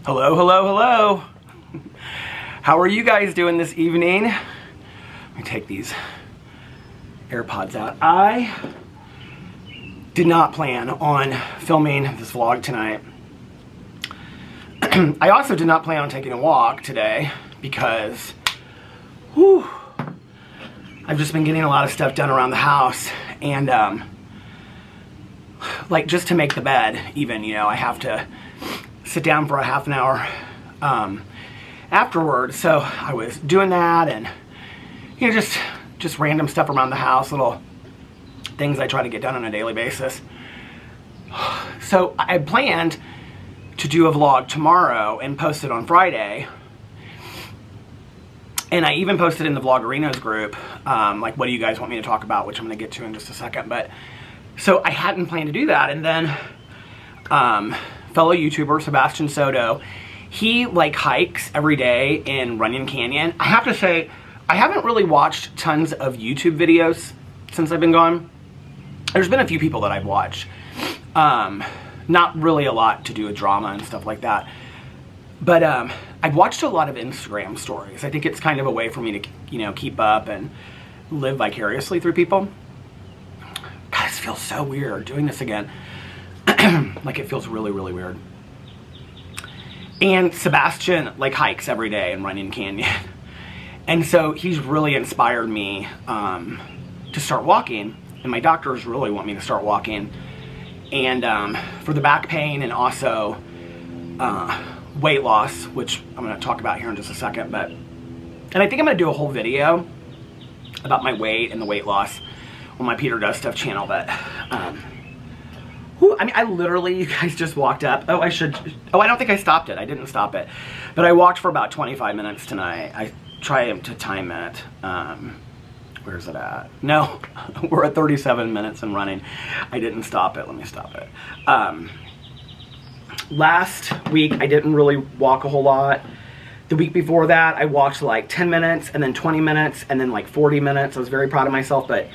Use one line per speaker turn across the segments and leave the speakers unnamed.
Hello, hello, hello. How are you guys doing this evening? Let me take these AirPods out. I did not plan on filming this vlog tonight. I also did not plan on taking a walk today because, whew, I've just been getting a lot of stuff done around the house, and like just to make the bed even, you know, I have to sit down for a half an hour afterwards. So I was doing that, and you know, just random stuff around the house, little things I try to get done on a daily basis. So I planned to do a vlog tomorrow and post it on Friday. And I even posted in the Vloggerinos group, like, what do you guys want me to talk about, which I'm going to get to in just a second. But so I hadn't planned to do that, and then fellow YouTuber Sebastian Soto, he like hikes every day in Runyon Canyon. I have to say, I haven't really watched tons of YouTube videos since I've been gone. There's been a few people that I've watched. Not really a lot to do with drama and stuff like that. But I've watched a lot of Instagram stories. I think it's kind of a way for me to, you know, keep up and live vicariously through people. God, this feels so weird doing this again. Like, it feels really, really weird. And Sebastian like hikes every day in Runyon Canyon. And so he's really inspired me to start walking. And my doctors really want me to start walking. And for the back pain, and also weight loss, which I'm going to talk about here in just a second. And I think I'm going to do a whole video about my weight and the weight loss on my Peter Does Stuff channel. But I mean, I literally, you guys just walked up. I don't think I stopped it. I didn't stop it. But I walked for about 25 minutes tonight. I try to time it. Where's it at? No, we're at 37 minutes and running. I didn't stop it. Let me stop it. Last week, I didn't really walk a whole lot. The week before that, I walked like 10 minutes, and then 20 minutes, and then like 40 minutes. I was very proud of myself, but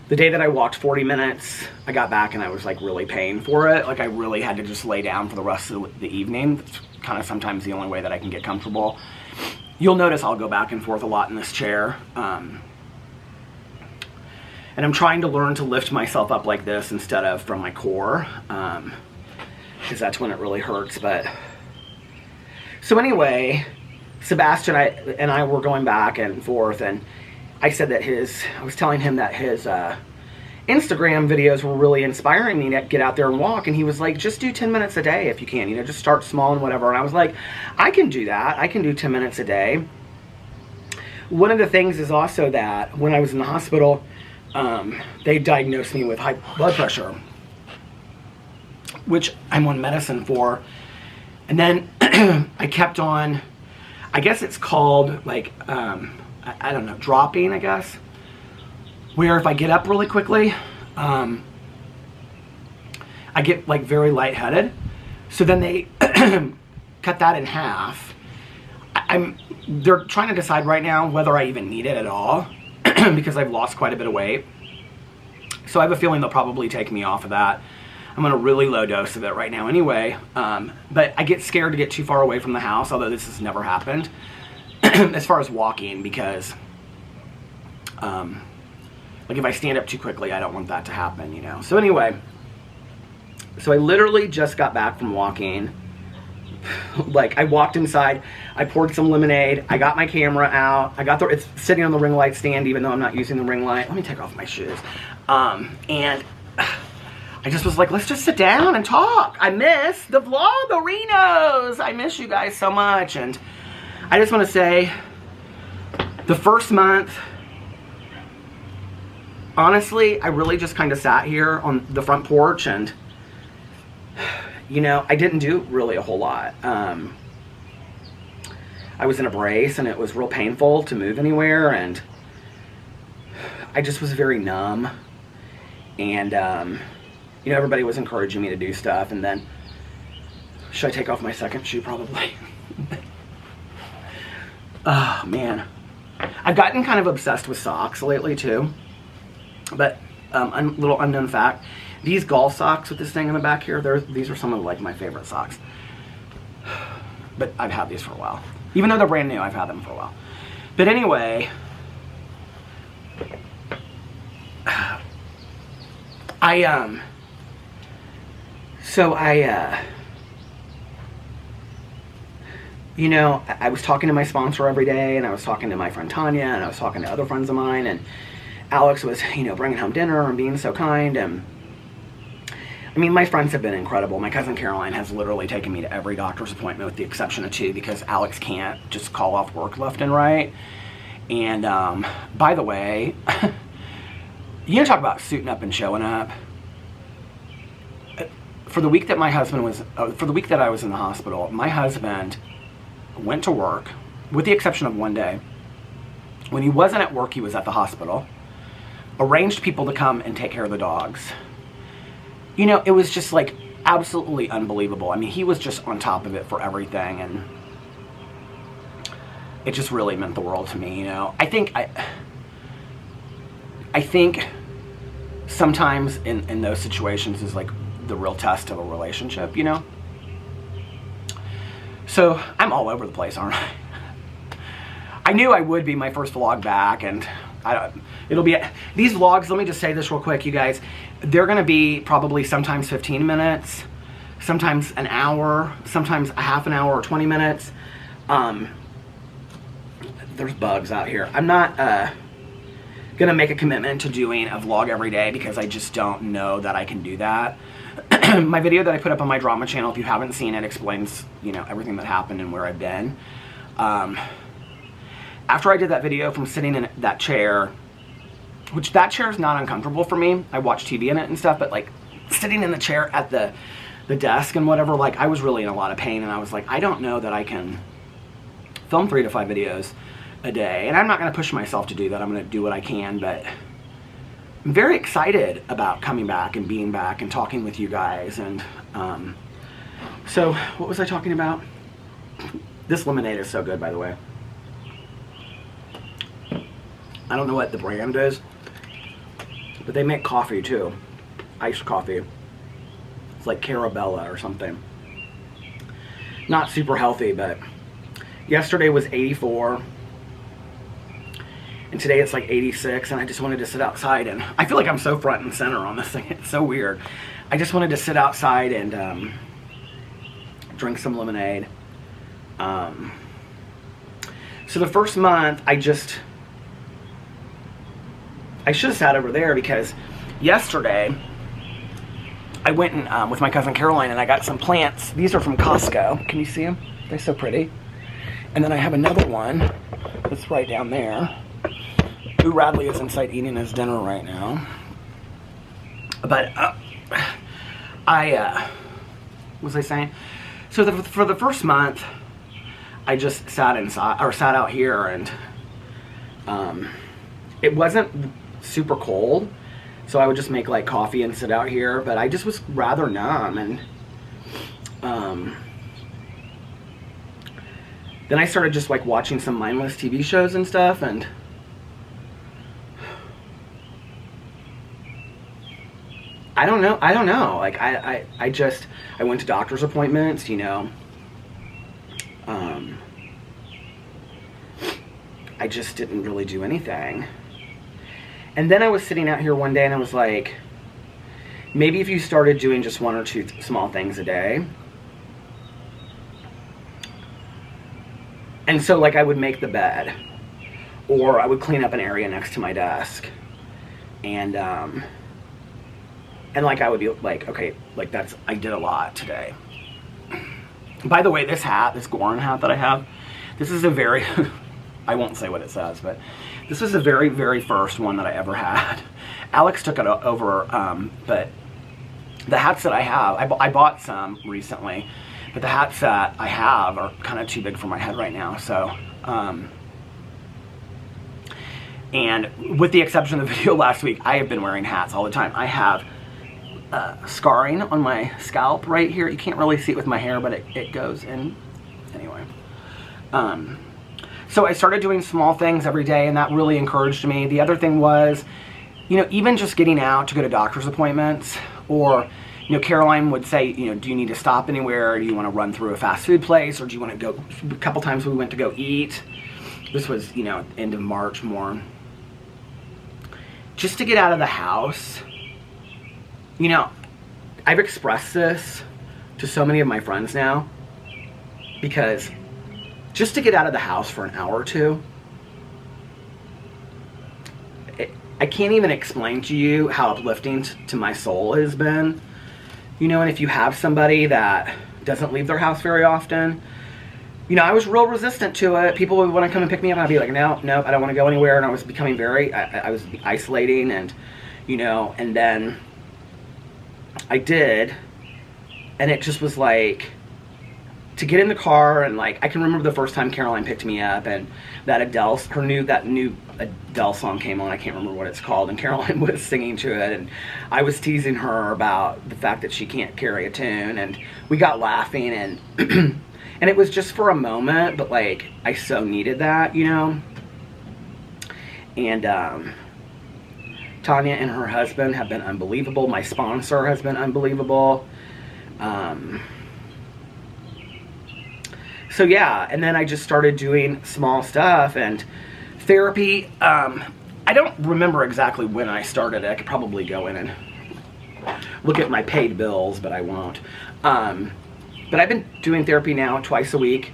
the day that I walked 40 minutes, I got back and I was like really paying for it. Like, I really had to just lay down for the rest of the evening. It's kind of sometimes the only way that I can get comfortable. You'll notice I'll go back and forth a lot in this chair. And I'm trying to learn to lift myself up like this instead of from my core, because that's when it really hurts. But so anyway, Sebastian and I were going back and forth, and I said that I was telling him that his Instagram videos were really inspiring me to get out there and walk. And he was like, just do 10 minutes a day if you can, you know, just start small and whatever. And I was like, I can do that. I can do 10 minutes a day. One of the things is also that when I was in the hospital, they diagnosed me with high blood pressure, which I'm on medicine for. And then I kept on, I guess it's called like, I don't know, dropping, I guess, where if I get up really quickly, I get like very lightheaded. So then they cut that in half. They're trying to decide right now whether I even need it at all because I've lost quite a bit of weight. So I have a feeling they'll probably take me off of that. I'm on a really low dose of it right now anyway. But I get scared to get too far away from the house, although this has never happened. As far as walking, because like if I stand up too quickly, I don't want that to happen, you know. So anyway, so I literally just got back from walking. Like, I walked inside, I poured some lemonade, I got my camera out, it's sitting on the ring light stand even though I'm not using the ring light. Let me take off my shoes. And I just was like, let's just sit down and talk. I miss the Vloggerinos. I miss you guys so much. And I just want to say, the first month, honestly, I really just kind of sat here on the front porch and, you know, I didn't do really a whole lot. I was in a brace and it was real painful to move anywhere, and I just was very numb. And, you know, everybody was encouraging me to do stuff, and then, should I take off my second shoe? Probably. Oh, man. I've gotten kind of obsessed with socks lately, too. But, little unknown fact, These golf socks with this thing in the back here, these are some of like my favorite socks. But I've had these for a while. Even though they're brand new, I've had them for a while. But anyway, you know, I was talking to my sponsor every day, and I was talking to my friend Tanya, and I was talking to other friends of mine, and Alex was, you know, bringing home dinner and being so kind, and I mean, my friends have been incredible. My cousin Caroline has literally taken me to every doctor's appointment with the exception of 2 because Alex can't just call off work left and right. And by the way, you know, talk about suiting up and showing up. For the week that my husband was, for the week that I was in the hospital, my husband went to work, with the exception of one day. When he wasn't at work, he was at the hospital. Arranged people to come and take care of the dogs. You know, it was just like absolutely unbelievable. I mean, he was just on top of it for everything, and it just really meant the world to me, you know. I think sometimes in those situations is like the real test of a relationship, you know. So I'm all over the place, aren't I? I knew I would be my first vlog back, and it'll be these vlogs. Let me just say this real quick, you guys. They're gonna be probably sometimes 15 minutes, sometimes an hour, sometimes a half an hour or 20 minutes. There's bugs out here. I'm not gonna make a commitment to doing a vlog every day because I just don't know that I can do that. My video that I put up on my drama channel, if you haven't seen it, explains, you know, everything that happened and where I've been. After I did that video from sitting in that chair, which that chair is not uncomfortable for me. I watch TV in it and stuff, but like sitting in the chair at the desk and whatever, like I was really in a lot of pain, and I was like, I don't know that I can film 3 to 5 videos a day. And I'm not going to push myself to do that. I'm going to do what I can, but I'm very excited about coming back and being back and talking with you guys. And so what was I talking about? This lemonade is so good, by the way. I don't know what the brand is, but they make coffee too. Iced coffee. It's like Carabella or something. Not super healthy, but yesterday was 84. And today it's like 86, and I just wanted to sit outside, and I feel like I'm so front and center on this thing. It's so weird. I just wanted to sit outside and drink some lemonade. So the first month, I should have sat over there because yesterday I went and, with my cousin Caroline, and I got some plants. These are from Costco. Can you see them? They're so pretty. And then I have another one that's right down there. Ooh, Radley is inside eating his dinner right now. But what was I saying? So for the first month, I just sat inside, or sat out here, and it wasn't super cold, so I would just make like coffee and sit out here, but I just was rather numb. And then I started just like watching some mindless TV shows and stuff, and I don't know, like I went to doctor's appointments, you know. I just didn't really do anything. And then I was sitting out here one day, and I was like, maybe if you started doing just 1 or 2 small things a day. And so like I would make the bed, or I would clean up an area next to my desk, and like I would be like, okay, like I did a lot today. By the way, this hat, this Goran hat that I have, this is a very, I won't say what it says, but this is the very, very first one that I ever had. Alex took it over, but the hats that I have, I bought some recently, but the hats that I have are kind of too big for my head right now, so, and with the exception of the video last week, I have been wearing hats all the time. I have scarring on my scalp right here. You can't really see it with my hair, but it goes in. Anyway. So I started doing small things every day, and that really encouraged me. The other thing was, you know, even just getting out to go to doctor's appointments Or, you know, Caroline would say, you know, do you need to stop anywhere? Do you want to run through a fast food place? Or do you want to go, a couple times we went to go eat. This was, you know, end of March more. Just to get out of the house. You know, I've expressed this to so many of my friends now. Because just to get out of the house for an hour or two, I can't even explain to you how uplifting to my soul it has been. You know, and if you have somebody that doesn't leave their house very often, you know, I was real resistant to it. People would want to come and pick me up, and I'd be like, no, I don't want to go anywhere. And I was becoming I was isolating, and, you know, and then I did, and it just was like, to get in the car, and like, I can remember the first time Caroline picked me up, and that new Adele song came on. I can't remember what it's called, and Caroline was singing to it, and I was teasing her about the fact that she can't carry a tune, and we got laughing, and and it was just for a moment, but like, I so needed that, you know. And Tanya and her husband have been unbelievable. My sponsor has been unbelievable. So yeah, and then I just started doing small stuff and therapy. I don't remember exactly when I started it. I could probably go in and look at my paid bills, but I won't. But I've been doing therapy now twice a week.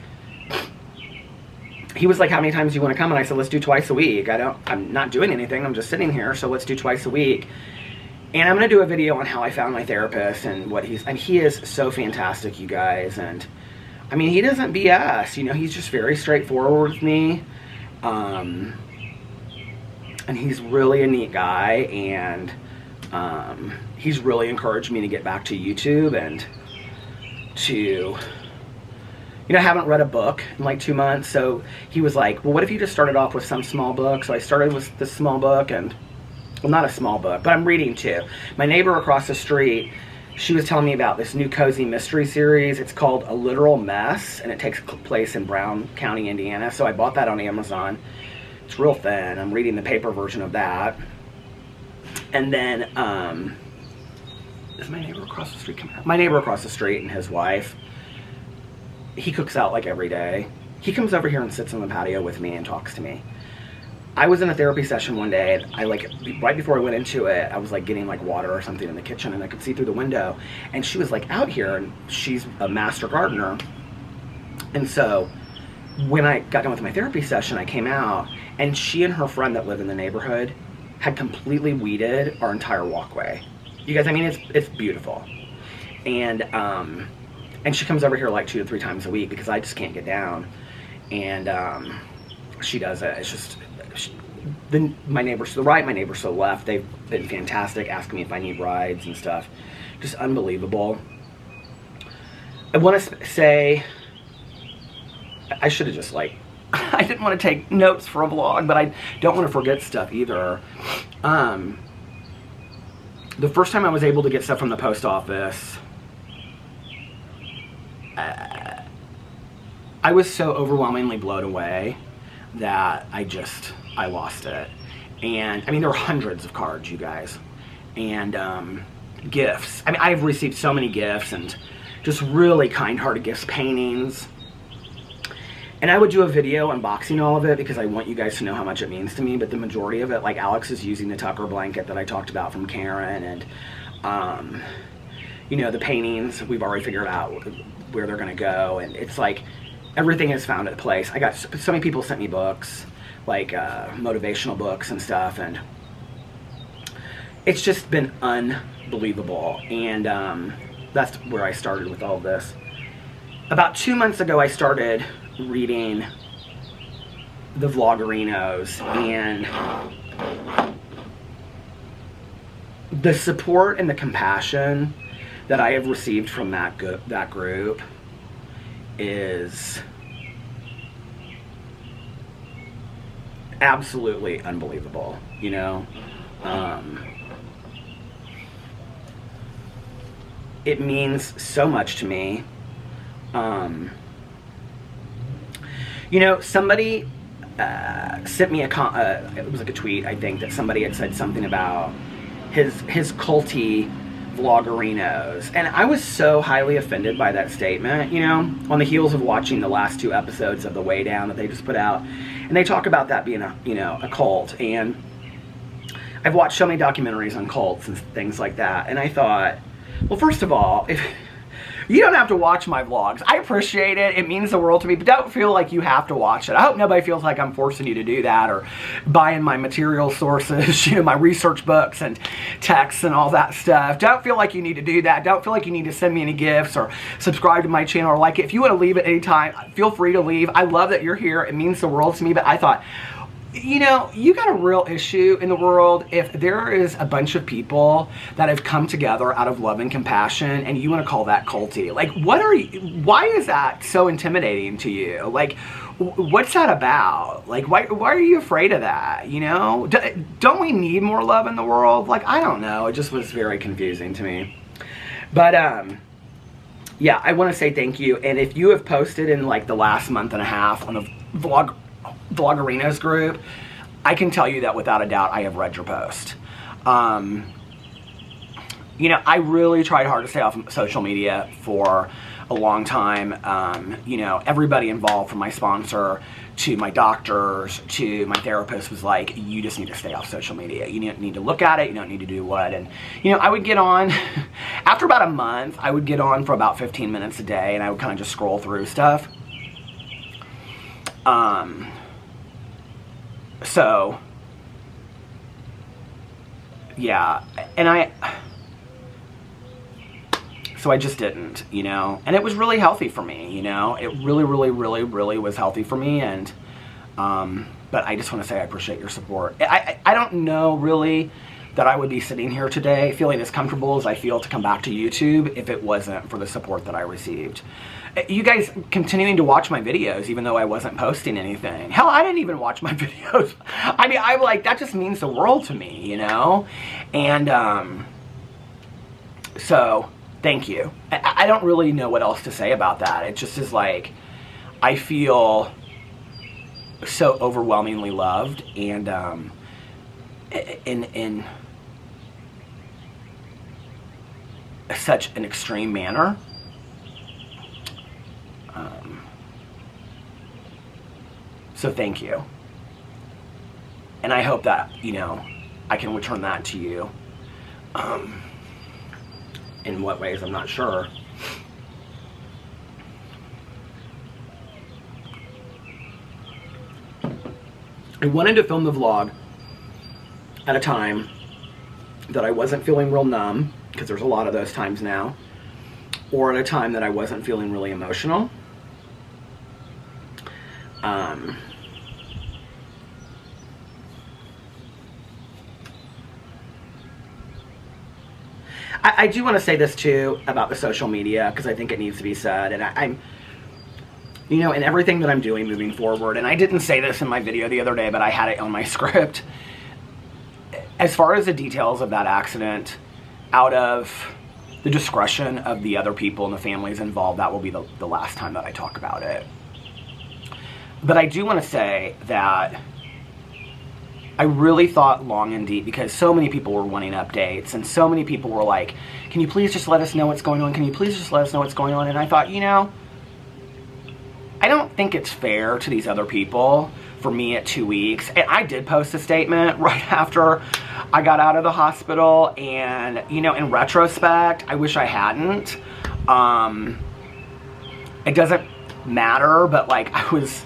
He was like, how many times do you want to come? And I said, let's do twice a week. I'm not doing anything. I'm just sitting here, so let's do twice a week. And I'm going to do a video on how I found my therapist and and he is so fantastic, you guys. And I mean, he doesn't BS, you know, he's just very straightforward with me. And he's really a neat guy, and he's really encouraged me to get back to YouTube and to, you know, I haven't read a book in like 2 months, so he was like, well, what if you just started off with some small book? So I started with this small book, and, well, not a small book, but I'm reading too. My neighbor across the street, she was telling me about this new cozy mystery series. It's called A Literal Mess, and it takes place in Brown County, Indiana. So I bought that on Amazon. It's real thin. I'm reading the paper version of that. And then, is my neighbor across the street coming out? My neighbor across the street and his wife, he cooks out like every day. He comes over here and sits on the patio with me and talks to me. I was in a therapy session one day, and I like, right before I went into it, I was like getting like water or something in the kitchen, and I could see through the window, and she was like out here, and she's a master gardener. And so when I got done with my therapy session, I came out, and she and her friend that live in the neighborhood had completely weeded our entire walkway. You guys, I mean, it's beautiful. And she comes over here like 2 to 3 times a week because I just can't get down. And she does it. It's just, my neighbors to the right, my neighbors to the left, they've been fantastic, asking me if I need rides and stuff. Just unbelievable. I want to say, I should have just like, I didn't want to take notes for a vlog, but I don't want to forget stuff either. The first time I was able to get stuff from the post office, I was so overwhelmingly blown away that I lost it. And I mean, there were hundreds of cards, you guys, and gifts. I mean, I've received so many gifts, and just really kind-hearted gifts, paintings. And I would do a video unboxing all of it because I want you guys to know how much it means to me. But the majority of it, like Alex is using the Tucker blanket that I talked about from Karen, and you know, the paintings, we've already figured out where they're gonna go, and it's like everything is found at a place. I got so many people sent me books, like motivational books and stuff, and it's just been unbelievable. And that's where I started with all this. About 2 months ago, I started reading the Vloggerinos, and the support and the compassion that I have received from that group is absolutely unbelievable, you know. It means so much to me. You know, somebody sent me it was like a tweet, I think, that somebody had said something about his culty vloggerinos. And I was so highly offended by that statement, you know, on the heels of watching the last 2 episodes of The Way Down that they just put out. And they talk about that being a, you know, a cult. And I've watched so many documentaries on cults and things like that. And I thought, well, first of all, if you don't have to watch my vlogs. I appreciate it. It means the world to me, but don't feel like you have to watch it. I hope nobody feels like I'm forcing you to do that or buying my material sources, you know, my research books and texts and all that stuff. Don't feel like you need to do that. Don't feel like you need to send me any gifts or subscribe to my channel or like it. If you want to leave at any time, feel free to leave. I love that you're here. It means the world to me, but I thought, you know, you got a real issue in the world if there is a bunch of people that have come together out of love and compassion and you want to call that culty. Like, why is that so intimidating to you? Like, what's that about? Like, why are you afraid of that? You know, don't we need more love in the world? Like, I don't know. It just was very confusing to me. But, yeah, I want to say thank you. And if you have posted in like the last month and a half on the Vloggerinos group, I can tell you that without a doubt I have read your post. You know, I really tried hard to stay off social media for a long time. You know, everybody involved, from my sponsor to my doctors to my therapist, was like, you just need to stay off social media. You don't need to look at it. You don't need to do what. And, you know, I would get on, after about a month, I would get on for about 15 minutes a day and I would kind of just scroll through stuff. So, yeah, and I just didn't, you know, and it was really healthy for me, you know, it really was healthy for me, and, but I just want to say I appreciate your support. I don't know really that I would be sitting here today feeling as comfortable as I feel to come back to YouTube if it wasn't for the support that I received. You guys continuing to watch my videos even though I wasn't posting anything. Hell, I didn't even watch my videos. I mean, I'm like, that just means the world to me, you know? And, so, thank you. I don't really know what else to say about that. It just is like, I feel so overwhelmingly loved and, in such an extreme manner. So thank you. And I hope that, you know, I can return that to you. In what ways, I'm not sure. I wanted to film the vlog at a time that I wasn't feeling real numb, because there's a lot of those times now, or at a time that I wasn't feeling really emotional. I do want to say this too about the social media, because I think it needs to be said, and I'm, you know, in everything that I'm doing moving forward, and I didn't say this in my video the other day, but I had it on my script. As far as the details of that accident, out of the discretion of the other people and the families involved, that will be the last time that I talk about it. But I do want to say that I really thought long and deep, because so many people were wanting updates, and so many people were like, can you please just let us know what's going on? Can you please just let us know what's going on? And I thought, you know, I don't think it's fair to these other people for me at 2 weeks. And I did post a statement right after I got out of the hospital, and, you know, in retrospect, I wish I hadn't. It doesn't matter, but like, I was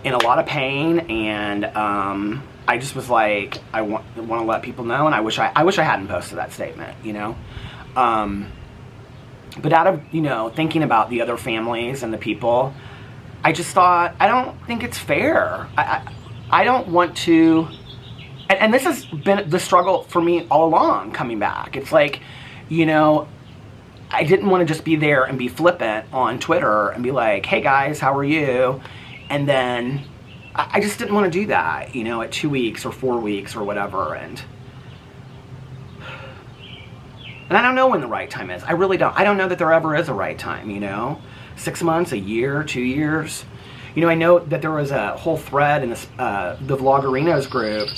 in a lot of pain, and I just was like, I want to let people know, and I wish I hadn't posted that statement, you know. But out of, you know, thinking about the other families and the people, I just thought, I don't think it's fair. I don't want to, and this has been the struggle for me all along coming back. It's like, you know, I didn't want to just be there and be flippant on Twitter and be like, hey guys, how are you? And then I just didn't want to do that, you know, at 2 weeks or 4 weeks or whatever. And I don't know when the right time is. I really don't. I don't know that there ever is a right time, you know. 6 months, a year, 2 years. You know, I know that there was a whole thread in this, the Vloggerinos group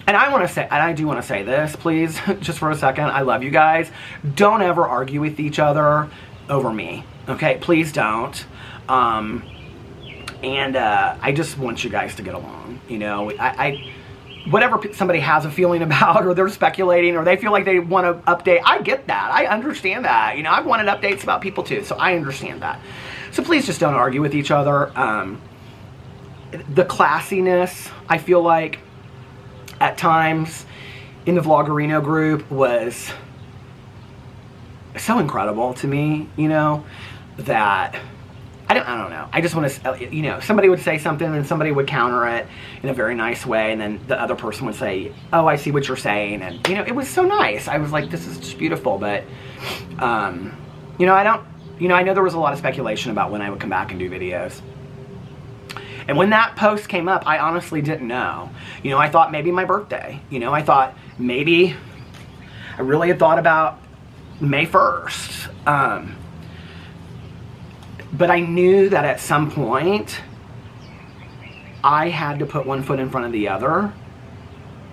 And I do want to say this, please, just for a second. I love you guys. Don't ever argue with each other over me, okay? Please don't. I just want you guys to get along. You know, whatever somebody has a feeling about, or they're speculating, or they feel like they want to update, I get that. I understand that. You know, I've wanted updates about people too, so I understand that. So please just don't argue with each other. The classiness, I feel like, at times in the Vloggerino group was so incredible to me, you know, that I don't know. I just want to, you know, somebody would say something and somebody would counter it in a very nice way, and then the other person would say, oh, I see what you're saying, and, you know, it was so nice. I was like, this is just beautiful, but, you know, I know there was a lot of speculation about when I would come back and do videos. And when that post came up, I honestly didn't know. You know, I thought maybe my birthday. You know, I thought maybe, I really had thought about May 1st. But I knew that at some point, I had to put one foot in front of the other,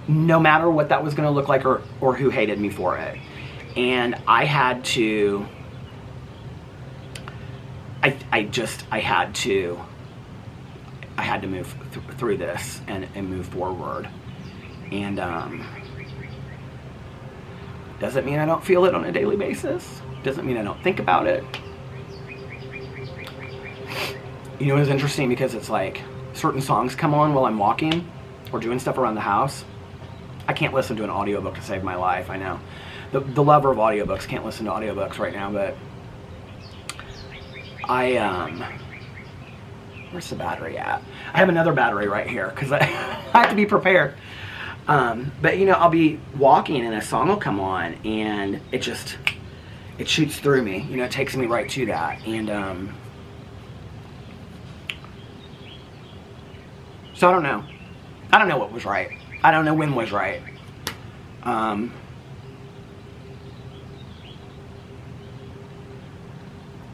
no matter what that was going to look like, or who hated me for it. And I had to, I had to move through this and move forward. And doesn't mean I don't feel it on a daily basis. Doesn't mean I don't think about it. You know, it's interesting because it's like certain songs come on while I'm walking or doing stuff around the house. I can't listen to an audiobook to save my life, I know. The lover of audiobooks can't listen to audiobooks right now, but where's the battery at? I have another battery right here because I have to be prepared. But you know, I'll be walking and a song will come on and it shoots through me. You know, it takes me right to that. And so I don't know. I don't know what was right. I don't know when was right.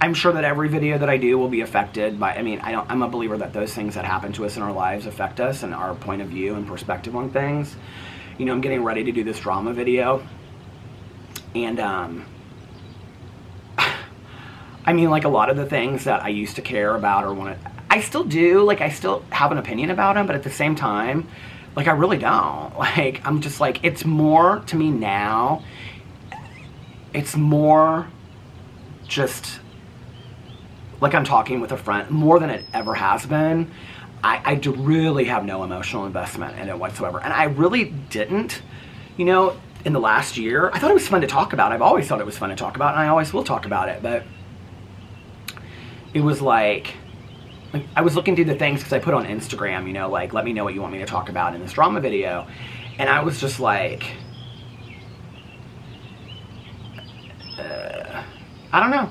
I'm sure that every video that I do will be affected by, I'm a believer that those things that happen to us in our lives affect us and our point of view and perspective on things. You know, I'm getting ready to do this drama video. And, like a lot of the things that I used to care about or want to, I still do, like I still have an opinion about them, but at the same time, like I really don't. Like, I'm just like, it's more to me now, it's more just like I'm talking with a friend, more than it ever has been. I do really have no emotional investment in it whatsoever. And I really didn't, you know, in the last year. I thought it was fun to talk about. I've always thought it was fun to talk about, and I always will talk about it. But it was like I was looking through the things because I put on Instagram, you know, like, let me know what you want me to talk about in this drama video. And I was just like, I don't know.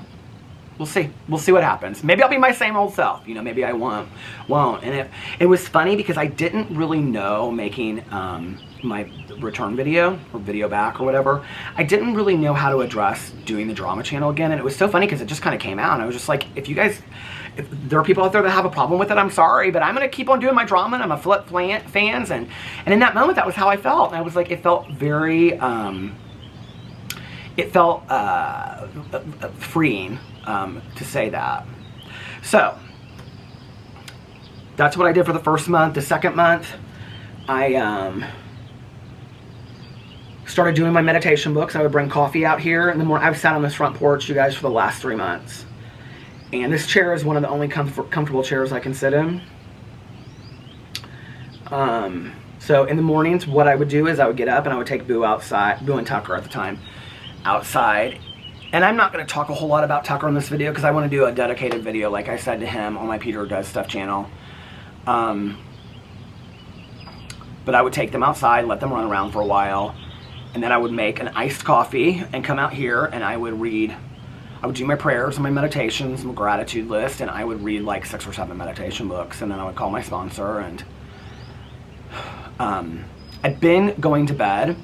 We'll see. We'll see what happens. Maybe I'll be my same old self. You know, maybe I won't. And it was funny because I didn't really know making my return video or video back or whatever. I didn't really know how to address doing the drama channel again. And it was so funny because it just kind of came out. And I was just like, if there are people out there that have a problem with it, I'm sorry, but I'm going to keep on doing my drama and I'm a flip fans. And in that moment, that was how I felt. And I was like, it felt very, freeing to say that. So that's what I did for the first month. The second month, I started doing my meditation books. I would bring coffee out here in the morning. I've sat on this front porch, you guys, for the last 3 months. And this chair is one of the only comfortable chairs I can sit in. So in the mornings, what I would do is I would get up and I would take Boo outside, Boo and Tucker at the time, outside. And I'm not going to talk a whole lot about Tucker in this video because I want to do a dedicated video, like I said to him, on my Peter Does Stuff channel. But I would take them outside, let them run around for a while, and then I would make an iced coffee and come out here and I would read. I would do my prayers and my meditations, my gratitude list, and I would read like 6 or 7 meditation books, and then I would call my sponsor. And I'd been going to bed.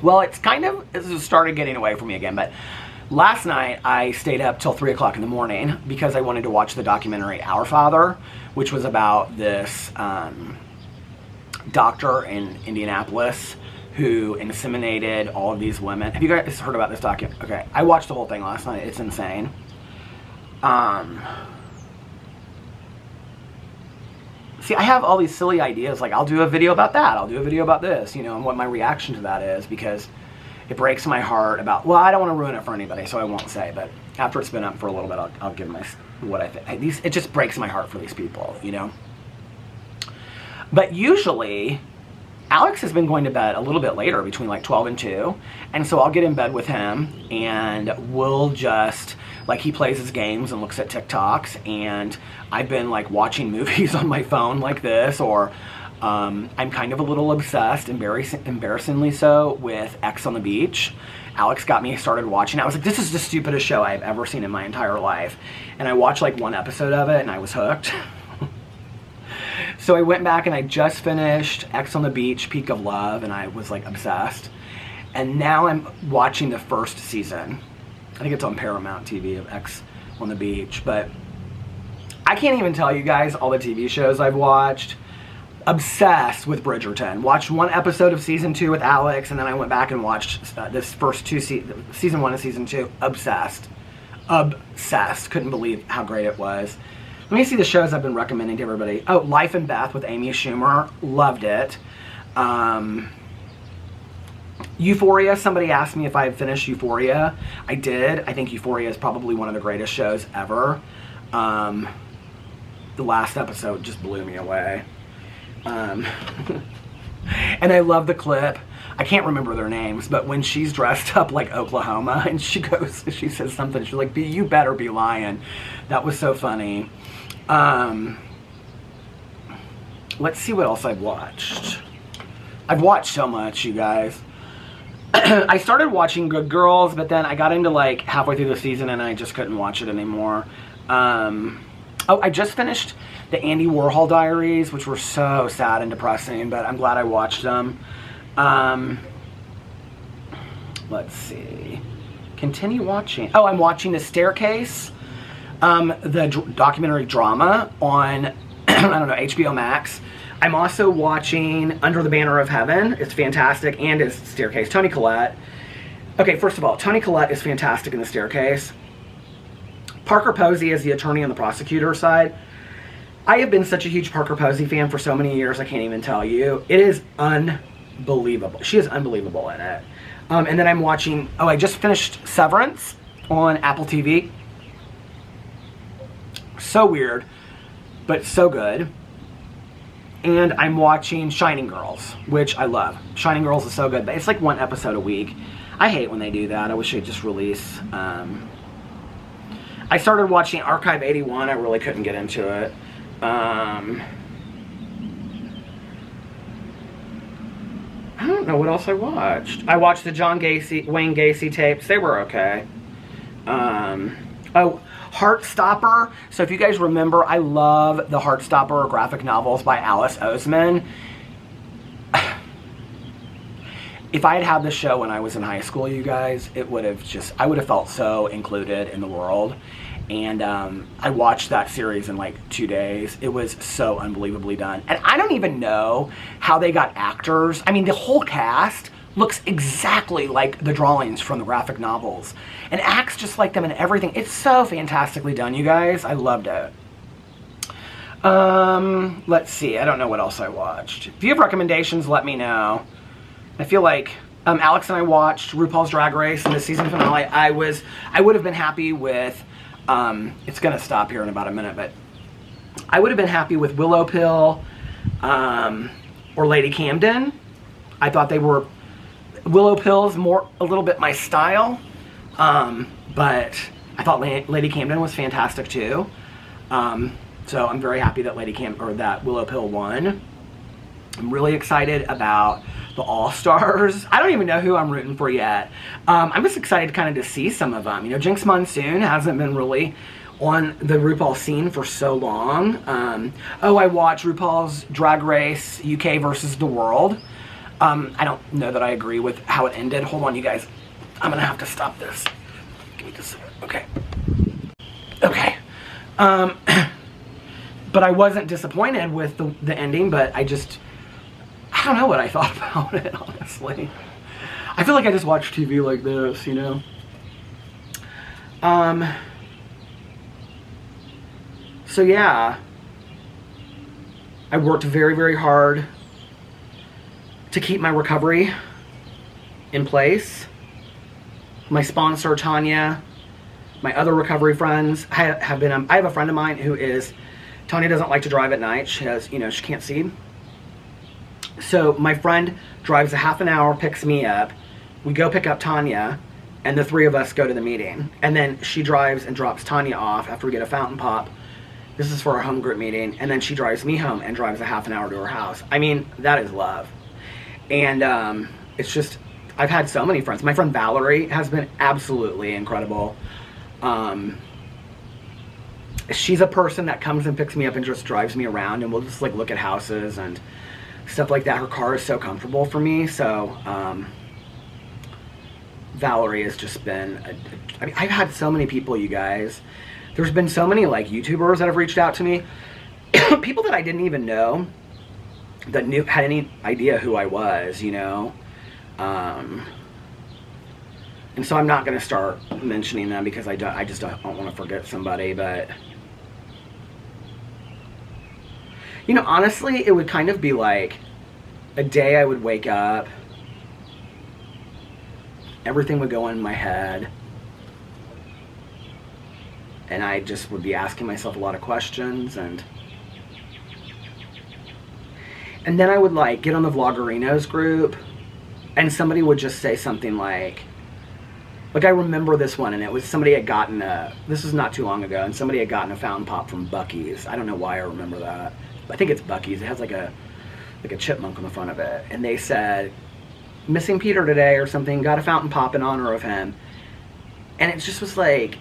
Well, it started getting away from me again, but last night I stayed up till 3 o'clock in the morning because I wanted to watch the documentary Our Father, which was about this doctor in Indianapolis who inseminated all of these women. Have you guys heard about this document? Okay, I watched the whole thing last night. It's insane. See, I have all these silly ideas, like I'll do a video about that, I'll do a video about this, you know, and what my reaction to that is, because it breaks my heart about, well, I don't want to ruin it for anybody, so I won't say, but after it's been up for a little bit, I'll give my, what I think. It just breaks my heart for these people, you know. But usually, Alex has been going to bed a little bit later, between like 12 and 2, and so I'll get in bed with him, and we'll just, like, he plays his games and looks at TikToks, and I've been like watching movies on my phone like this, or I'm kind of a little obsessed, embarrassingly so, with X on the Beach. Alex got me started watching. I was like, this is the stupidest show I've ever seen in my entire life. And I watched like one episode of it and I was hooked. So I went back and I just finished X on the Beach, Peak of Love, and I was like obsessed. And now I'm watching the first season. I think it's on Paramount TV of X on the Beach, but I can't even tell you guys all the TV shows I've watched. Obsessed with Bridgerton. Watched one episode of season 2 with Alex, and then I went back and watched this first two season 1 and season 2. Obsessed. Obsessed. Couldn't believe how great it was. Let me see the shows I've been recommending to everybody. Oh, Life and Beth with Amy Schumer. Loved it. Euphoria. Somebody asked me if I had finished Euphoria. I did. I think Euphoria is probably one of the greatest shows ever. The last episode just blew me away. And I love the clip. I can't remember their names, but when she's dressed up like Oklahoma and she says something, she's like, you better be lying. That was so funny. Let's see what else I've watched. I've watched so much, you guys. I started watching Good Girls, but then I got into like halfway through the season and I just couldn't watch it anymore. Oh, I just finished the Andy Warhol Diaries, which were so sad and depressing, but I'm glad I watched them. Let's see. Continue watching. Oh, I'm watching The Staircase, the documentary drama on, I don't know, HBO Max. I'm also watching Under the Banner of Heaven. It's fantastic, and it's Staircase. Toni Collette. Okay, first of all, Toni Collette is fantastic in The Staircase. Parker Posey is the attorney on the prosecutor side. I have been such a huge Parker Posey fan for so many years, I can't even tell you. It is unbelievable. She is unbelievable in it. And then I'm watching, I just finished Severance on Apple TV. So weird, but so good. And I'm watching Shining Girls, which I love. Shining Girls is so good, but it's like one episode a week. I hate when they do that. I wish they'd just release. I started watching Archive 81. I really couldn't get into it. I don't know what else I watched. I watched the Wayne Gacy tapes. They were okay. Oh, Heartstopper. So if you guys remember, I love the Heartstopper graphic novels by Alice Oseman. If I had had this show when I was in high school, you guys, I would have felt so included in the world. And I watched that series in like 2 days. It was so unbelievably done. And I don't even know how they got actors. I mean, the whole cast looks exactly like the drawings from the graphic novels. And acts just like them and everything. It's so fantastically done, you guys. I loved it. Let's see. I don't know what else I watched. If you have recommendations, let me know. I feel like Alex and I watched RuPaul's Drag Race in the season finale. I would have been happy with, it's going to stop here in about a minute, but I would have been happy with Willow Pill or Lady Camden. I thought they were, Willow Pill's a little bit my style, but I thought Lady Camden was fantastic too. So I'm very happy that that Willow Pill won. I'm really excited about the All-Stars. I don't even know who I'm rooting for yet. I'm just excited kind of to see some of them. You know, Jinx Monsoon hasn't been really on the RuPaul scene for so long. I watched RuPaul's Drag Race UK versus the World. I don't know that I agree with how it ended. Hold on, you guys. I'm going to have to stop this. Give me this. Okay. Okay. But I wasn't disappointed with the ending, but don't know what I thought about it, honestly. I feel like I just watch TV like this, you know? So yeah, I worked very, very hard to keep my recovery in place. My sponsor, Tanya, my other recovery friends have been, I have a friend of mine who is, Tanya doesn't like to drive at night. She has, you know, she can't see. So my friend drives a half an hour, picks me up. We go pick up Tanya, and the three of us go to the meeting. And then she drives and drops Tanya off after we get a fountain pop. This is for our home group meeting. And then she drives me home and drives a half an hour to her house. I mean, that is love. And it's just, I've had so many friends. My friend Valerie has been absolutely incredible. She's a person that comes and picks me up and just drives me around, and we'll just like look at houses and stuff like that. Her car is so comfortable for me. So Valerie has just been, I mean, I've had so many people, you guys. There's been so many like YouTubers that have reached out to me. People that I didn't even know that had any idea who I was, you know. And so I'm not going to start mentioning them because I just don't want to forget somebody. But, you know, honestly, it would kind of be like a day I would wake up, everything would go in my head, and I just would be asking myself a lot of questions, and then I would like get on the Vloggerinos group, and somebody would just say something like I remember this one, and it was somebody had gotten this was not too long ago, and somebody had gotten a fountain pop from Buc-ee's. I don't know why I remember that. I think it's Buc-ee's. It has like a chipmunk on the front of it, and they said, "Missing Peter today," or something, got a fountain pop in honor of him. And it just was like,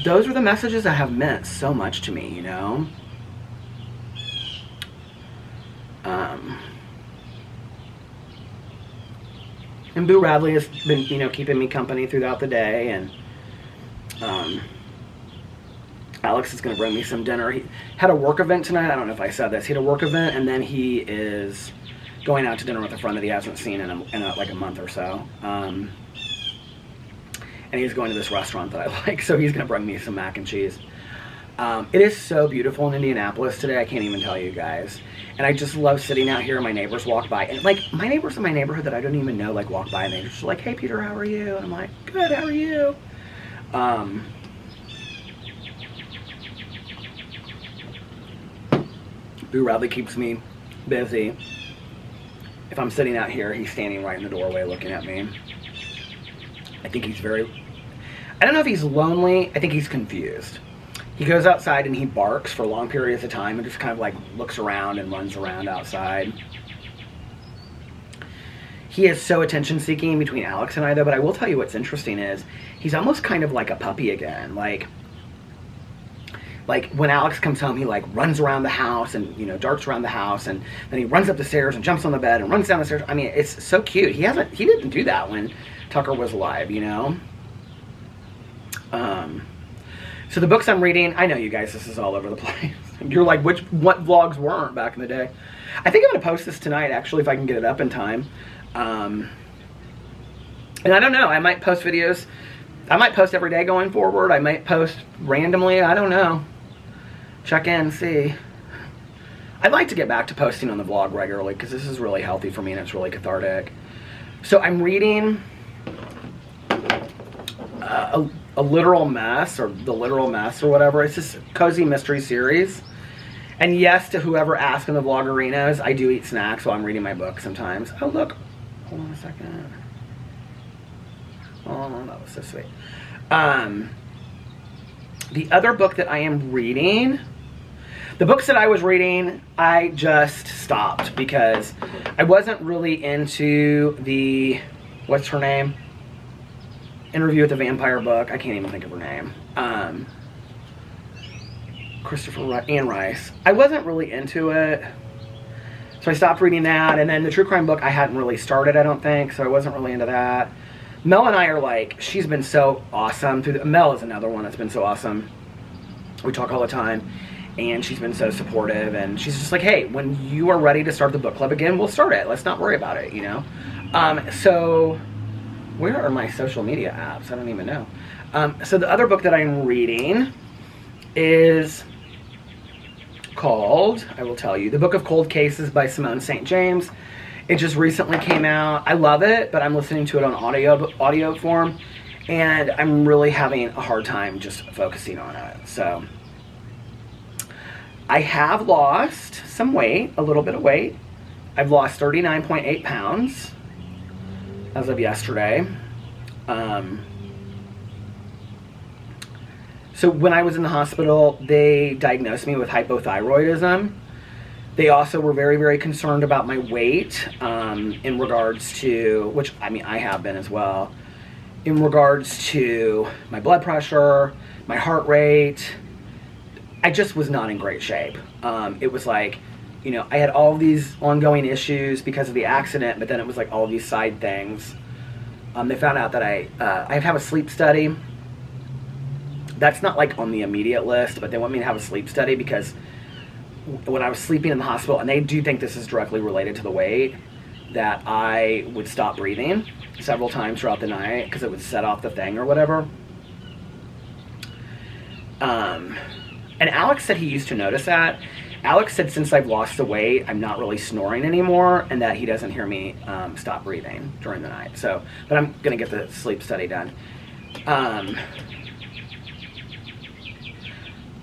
those are the messages that have meant so much to me, you know? And Boo Radley has been, you know, keeping me company throughout the day, and Alex is going to bring me some dinner. He had a work event tonight. I don't know if I said this. He had a work event, and then he is going out to dinner with a friend that he hasn't seen in like a month or so. And he's going to this restaurant that I like, so he's going to bring me some mac and cheese. It is so beautiful in Indianapolis today. I can't even tell you guys. And I just love sitting out here, and my neighbors walk by. And like, my neighbors in my neighborhood that I don't even know, like, walk by, and they're just like, "Hey, Peter, how are you?" And I'm like, "Good, how are you?" Boo Radley keeps me busy. If I'm sitting out here, he's standing right in the doorway looking at me. I think he's I don't know if he's lonely. I think he's confused. He goes outside and he barks for long periods of time and just kind of like looks around and runs around outside. He is so attention-seeking between Alex and I, though, but I will tell you what's interesting is he's almost kind of like a puppy again. Like when Alex comes home, he like runs around the house and, you know, darts around the house, and then he runs up the stairs and jumps on the bed and runs down the stairs. I mean, it's so cute. He didn't do that when Tucker was alive, you know? So the books I'm reading, I know you guys, this is all over the place. You're like, what vlogs weren't back in the day? I think I'm going to post this tonight, actually, if I can get it up in time. And I don't know, I might post videos. I might post every day going forward. I might post randomly. I don't know. Check in, see. I'd like to get back to posting on the vlog regularly because this is really healthy for me and it's really cathartic. So I'm reading a Literal Mess, or The Literal Mess, or whatever. It's this cozy mystery series. And yes, to whoever asked in the Vloggerinos, I do eat snacks while I'm reading my book sometimes. Oh, look. Hold on a second. Oh, that was so sweet. The other book that I am reading, the books that I was reading, I just stopped because I wasn't really into the, what's her name? Interview with the Vampire book. I can't even think of her name. Anne Rice. I wasn't really into it. So I stopped reading that. And then the true crime book I hadn't really started, I don't think. So I wasn't really into that. Mel and I are like, she's been so awesome. Mel is another one that's been so awesome. We talk all the time. and she's been so supportive, and she's just like, hey, when you are ready to start the book club again, we'll start it. Let's not worry about it, you know? So where are my social media apps? I don't even know. So the other book that I'm reading is called, I will tell you, The Book of Cold Cases by Simone St. James. It just recently came out. I love it, but I'm listening to it on audio form, and I'm really having a hard time just focusing on it. So I have lost some weight, a little bit of weight. I've lost 39.8 pounds as of yesterday. So when I was in the hospital, they diagnosed me with hypothyroidism. They also were very, very concerned about my weight in regards to, which, I mean, I have been as well, in regards to my blood pressure, my heart rate. I just was not in great shape. It was like, you know, I had all these ongoing issues because of the accident, but then it was like all these side things. They found out that I have a sleep study. That's not like on the immediate list, but they want me to have a sleep study because when I was sleeping in the hospital, and they do think this is directly related to the weight, that I would stop breathing several times throughout the night because it would set off the thing or whatever. And Alex said he used to notice that. Alex said since I've lost the weight, I'm not really snoring anymore, and that he doesn't hear me stop breathing during the night. So, but I'm gonna get the sleep study done.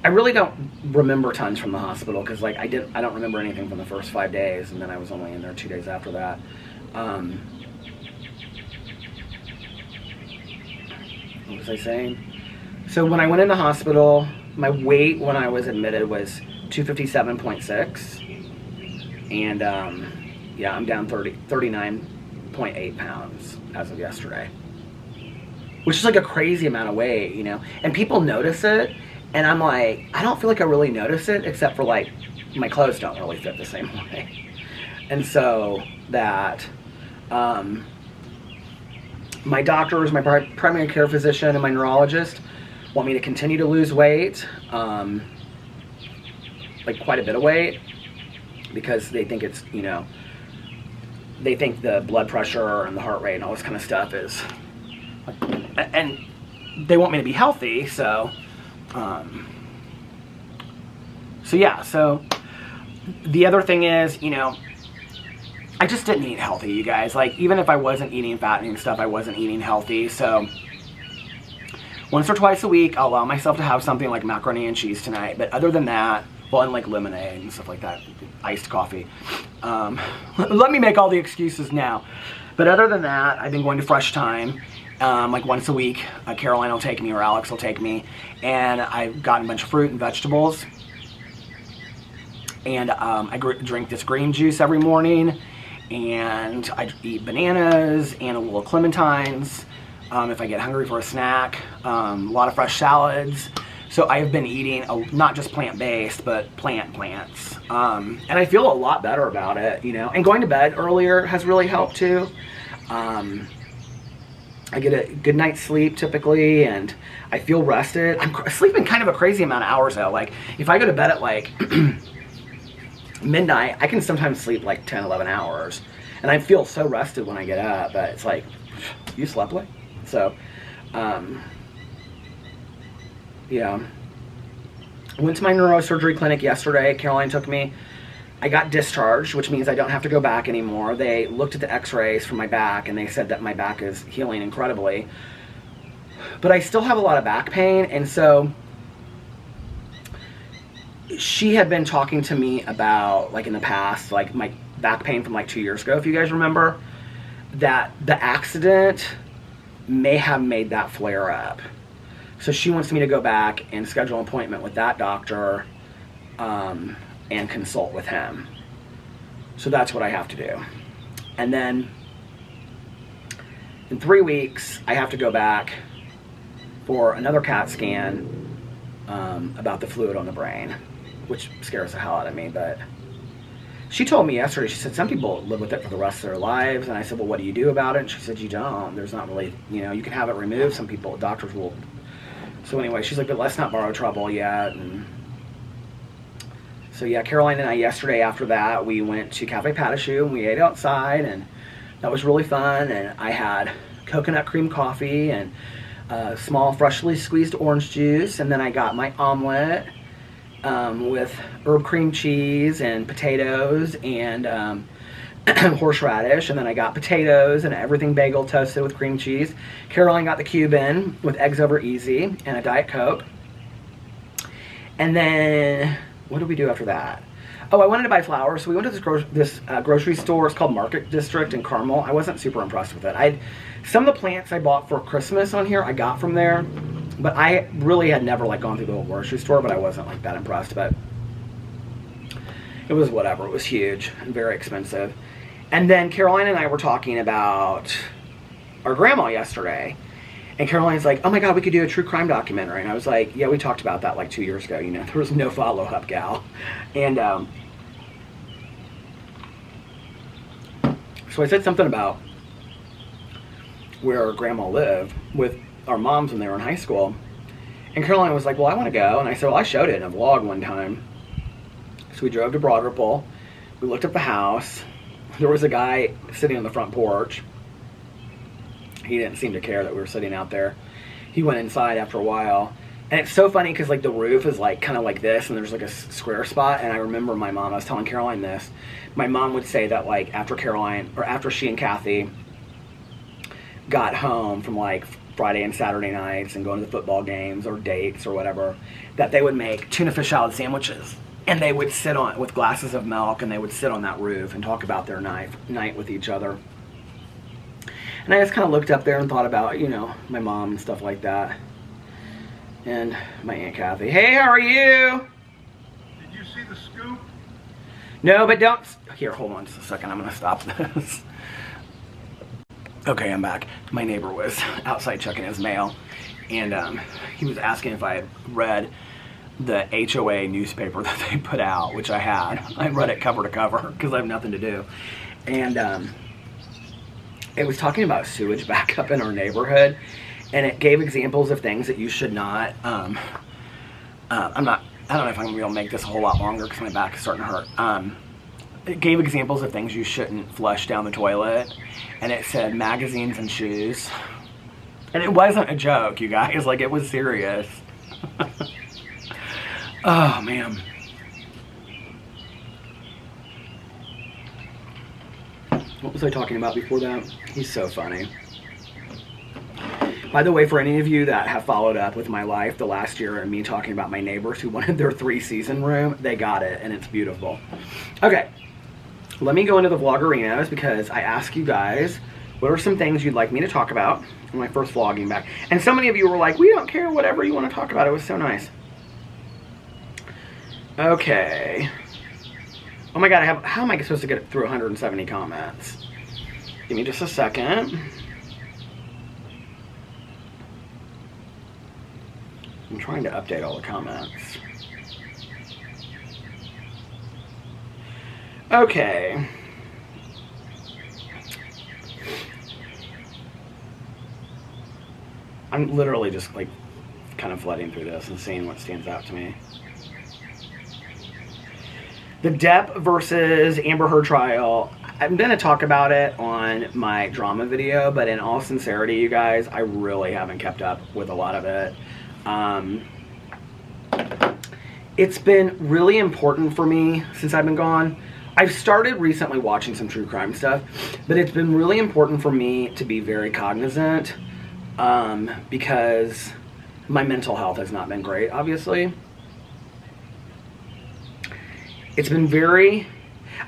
I really don't remember tons from the hospital because, like, I don't remember anything from the first 5 days, and then I was only in there 2 days after that. What was I saying? So when I went in the hospital, my weight when I was admitted was 257.6, and yeah, I'm down 39.8 pounds as of yesterday, which is like a crazy amount of weight, you know. And people notice it. And I'm like, I don't feel like I really notice it, except for like, my clothes don't really fit the same way. And so that, my doctors, my primary care physician, and my neurologist want me to continue to lose weight, like quite a bit of weight, because they think it's, you know, they think the blood pressure and the heart rate and all this kind of stuff is, and they want me to be healthy, so... So yeah, so the other thing is, you know, I just didn't eat healthy, you guys. Like, even if I wasn't eating fattening stuff, I wasn't eating healthy. So once or twice a week, I'll allow myself to have something like macaroni and cheese tonight. But other than that, well, and like lemonade and stuff like that, iced coffee. Let me make all the excuses now. But other than that, I've been going to Fresh Time. Like once a week, Caroline will take me or Alex will take me, and I've gotten a bunch of fruit and vegetables, and I drink this green juice every morning, and I eat bananas and a little clementines if I get hungry for a snack, a lot of fresh salads. So I've been eating not just plant-based, but plants, and I feel a lot better about it, you know. And going to bed earlier has really helped too. I get a good night's sleep typically, and I feel rested. I'm sleeping kind of a crazy amount of hours though. Like, if I go to bed at like midnight, I can sometimes sleep like 10, 11 hours. And I feel so rested when I get up, but it's like, you slept late? So, yeah. Went to my neurosurgery clinic yesterday. Caroline took me. I got discharged, which means I don't have to go back anymore. They looked at the x-rays from my back, and they said that my back is healing incredibly. But I still have a lot of back pain, and so she had been talking to me about, like in the past, like my back pain from like 2 years ago, if you guys remember, that the accident may have made that flare up. So she wants me to go back and schedule an appointment with that doctor, and consult with him. So that's what I have to do. And then in 3 weeks, I have to go back for another CAT scan about the fluid on the brain, which scares the hell out of me. But she told me yesterday, she said, some people live with it for the rest of their lives. And I said, well, what do you do about it? And she said, you don't. There's not really, you know, you can have it removed. Some people, doctors will. So anyway, she's like, but let's not borrow trouble yet. And So yeah, Caroline and I yesterday after that, we went to Cafe Patachou and we ate outside, and that was really fun. And I had coconut cream coffee and small freshly squeezed orange juice, and then I got my omelet with herb cream cheese and potatoes and horseradish, and then I got potatoes and everything bagel toasted with cream cheese. Caroline got the Cuban with eggs over easy and a Diet Coke. And then what did we do after that? Oh, I wanted to buy flowers, so we went to this grocery store. It's called Market District in Carmel. I wasn't super impressed with it. Some of the plants I bought for Christmas on here I got from there, but I really had never like gone through the whole grocery store, but I wasn't like that impressed. But it was whatever. It was huge and very expensive. And then Caroline and I were talking about our grandma yesterday. And Caroline's like, oh my God, we could do a true crime documentary. And I was like, yeah, we talked about that like 2 years ago. You know, there was no follow-up, gal. And so I said something about where our grandma lived with our moms when they were in high school. And Caroline was like, well, I want to go. And I said, well, I showed it in a vlog one time. So we drove to Broad Ripple. We looked at the house. There was a guy sitting on the front porch. He didn't seem to care that we were sitting out there. He went inside after a while. And it's so funny because like the roof is like kind of like this and there's like a square spot. And I remember my mom, I was telling Caroline this. My mom would say that like after Caroline, or after she and Kathy got home from like Friday and Saturday nights and going to the football games or dates or whatever, that they would make tuna fish salad sandwiches. And they would sit on with glasses of milk, and they would sit on that roof and talk about their night with each other. And I just kind of looked up there and thought about, you know, my mom and stuff like that. And my Aunt Kathy. Hey, how are you?
Did you see the scoop?
No, but don't. Here, hold on just a second. I'm going to stop this. Okay, I'm back. My neighbor was outside checking his mail, and he was asking if I had read the HOA newspaper that they put out, which I had. I read it cover to cover because I have nothing to do. And it was talking about sewage backup in our neighborhood, and it gave examples of things that you should not, I don't know if I'm going to be able to make this a whole lot longer because my back is starting to hurt. It gave examples of things you shouldn't flush down the toilet, and it said magazines and shoes. And it wasn't a joke, you guys, like it was serious. Oh, man. What was I talking about before that? He's so funny. By the way, for any of you that have followed up with my life the last year and me talking about my neighbors who wanted their 3-season room, they got it, and it's beautiful. Okay, let me go into the vlogarinos because I asked you guys what are some things you'd like me to talk about in my first vlogging back. And so many of you were like, we don't care, whatever you want to talk about. It was so nice. Okay. Oh my God, how am I supposed to get through 170 comments? Give me just a second. I'm trying to update all the comments. Okay. I'm literally just like kind of flooding through this and seeing what stands out to me. The Depp versus Amber Heard trial. I'm going to talk about it on my drama video, but in all sincerity, you guys, I really haven't kept up with a lot of it. It's been really important for me since I've been gone. I've started recently watching some true crime stuff, but it's been really important for me to be very cognizant because my mental health has not been great, obviously. It's been very,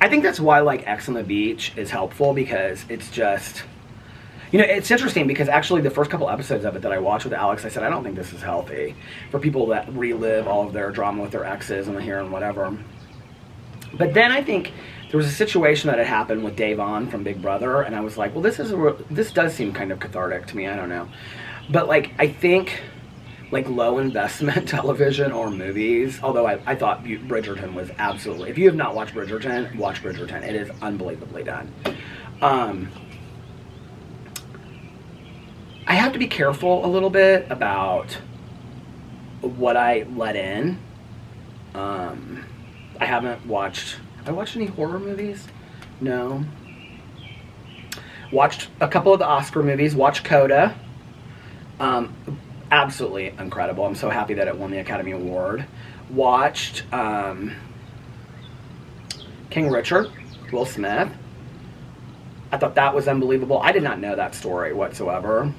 I think that's why like X on the Beach is helpful because it's just, you know, it's interesting because actually the first couple episodes of it that I watched with Alex, I said, I don't think this is healthy for people that relive all of their drama with their exes and the hair and whatever. But then I think there was a situation that had happened with Davon from Big Brother, and I was like, well, this does seem kind of cathartic to me. I don't know. But like, I think like low investment television or movies, although I thought Bridgerton was absolutely, if you have not watched Bridgerton, watch Bridgerton. It is unbelievably done. I have to be careful a little bit about what I let in. I haven't watched... Have I watched any horror movies? No. Watched a couple of the Oscar movies. Watched Coda. Absolutely incredible. I'm so happy that it won the Academy Award. Watched King Richard, Will Smith. I thought that was unbelievable. I did not know that story whatsoever.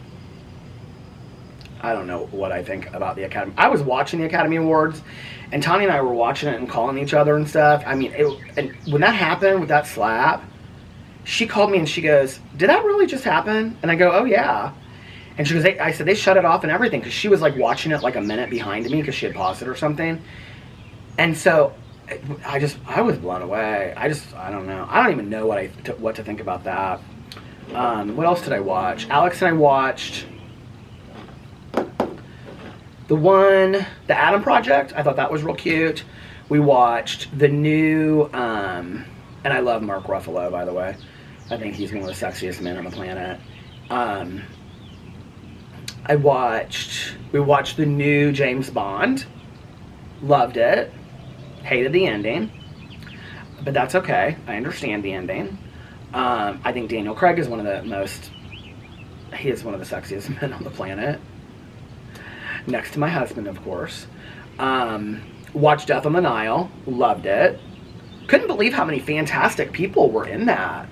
I don't know what I think about the Academy. I was watching the Academy Awards, and Tanya and I were watching it and calling each other and stuff. I mean, and when that happened with that slap, she called me and she goes, "Did that really just happen?" And I go, "Oh yeah." And she goes, I said, "They shut it off and everything," because she was like watching it like a minute behind me because she had paused it or something. And so I was blown away. I don't know. I don't even know what to think about that. What else did I watch? Alex and I watched the Adam Project. I thought that was real cute. We watched the new, and I love Mark Ruffalo, by the way. I think he's one of the sexiest men on the planet. We watched the new James Bond. Loved it. Hated the ending. But that's okay. I understand the ending. I think Daniel Craig is one of the sexiest men on the planet. Next to my husband, of course. Watched Death on the Nile. Loved it. Couldn't believe how many fantastic people were in that.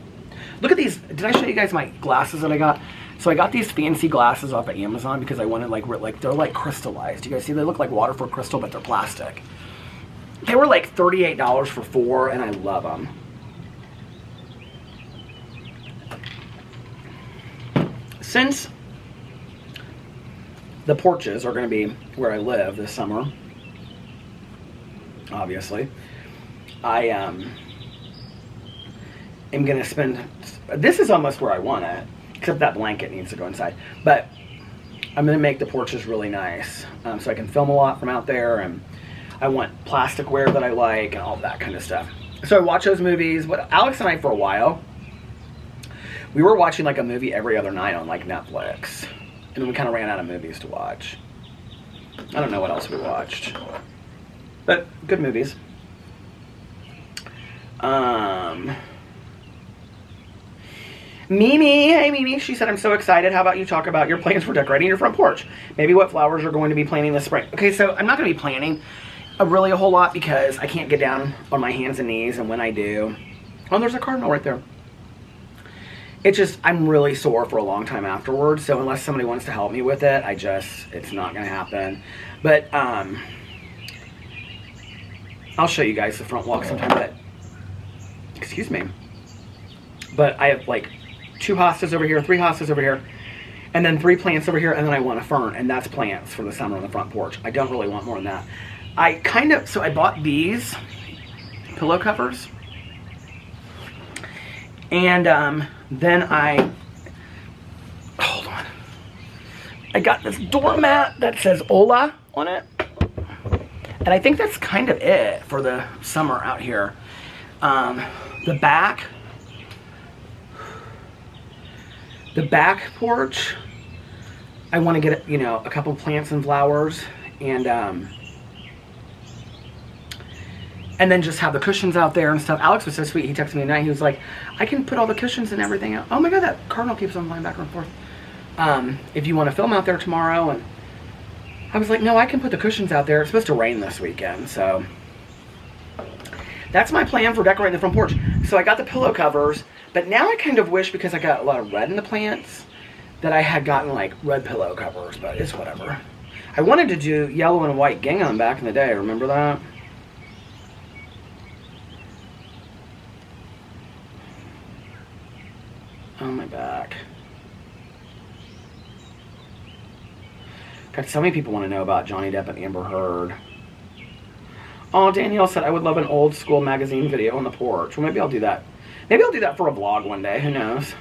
Look at these. Did I show you guys my glasses that I got? So I got these fancy glasses off of Amazon because I wanted they're like crystallized. You guys see, they look like Waterford crystal, but they're plastic. They were like $38 for 4, and I love them. Since the porches are going to be where I live this summer, obviously, I am going to spend... This is almost where I want it, except that blanket needs to go inside. But I'm going to make the porches really nice, so I can film a lot from out there, and I want plasticware that I like and all that kind of stuff. So I watch those movies. Alex and I, for a while, we were watching like a movie every other night on like Netflix. And then we kind of ran out of movies to watch. I don't know what else we watched. But good movies. Mimi, hey Mimi, she said, "I'm so excited. How about you talk about your plans for decorating your front porch? Maybe what flowers you're going to be planting this spring." Okay, so I'm not going to be planting a whole lot because I can't get down on my hands and knees, and when I do... Oh, there's a cardinal right there. It's just, I'm really sore for a long time afterwards, so unless somebody wants to help me with it, it's not going to happen. But, I'll show you guys the front walk sometime, but... Excuse me. But I have, like, 2 hostas over here, 3 hostas over here, and then 3 plants over here, and then I want a fern, and that's plants for the summer on the front porch. I don't really want more than that. So I bought these pillow covers, and then hold on, I got this doormat that says Ola on it, and I think that's kind of it for the summer out here. The back porch, I want to get, a couple plants and flowers, and then just have the cushions out there and stuff. Alex was so sweet. He texted me tonight. He was like, "I can put all the cushions and everything out." Oh my God, that cardinal keeps on flying back and forth. If you want to film out there tomorrow, and I was like, "No, I can put the cushions out there." It's supposed to rain this weekend, so that's my plan for decorating the front porch. So I got the pillow covers, but now I kind of wish, because I got a lot of red in the plants, that I had gotten like red pillow covers, but it's whatever. I wanted to do yellow and white gingham back in the day. Remember that? Oh, my back. God, so many people want to know about Johnny Depp and Amber Heard. Oh, Danielle said, "I would love an old school magazine video on the porch." Well, maybe I'll do that. Maybe I'll do that for a vlog one day. Who knows?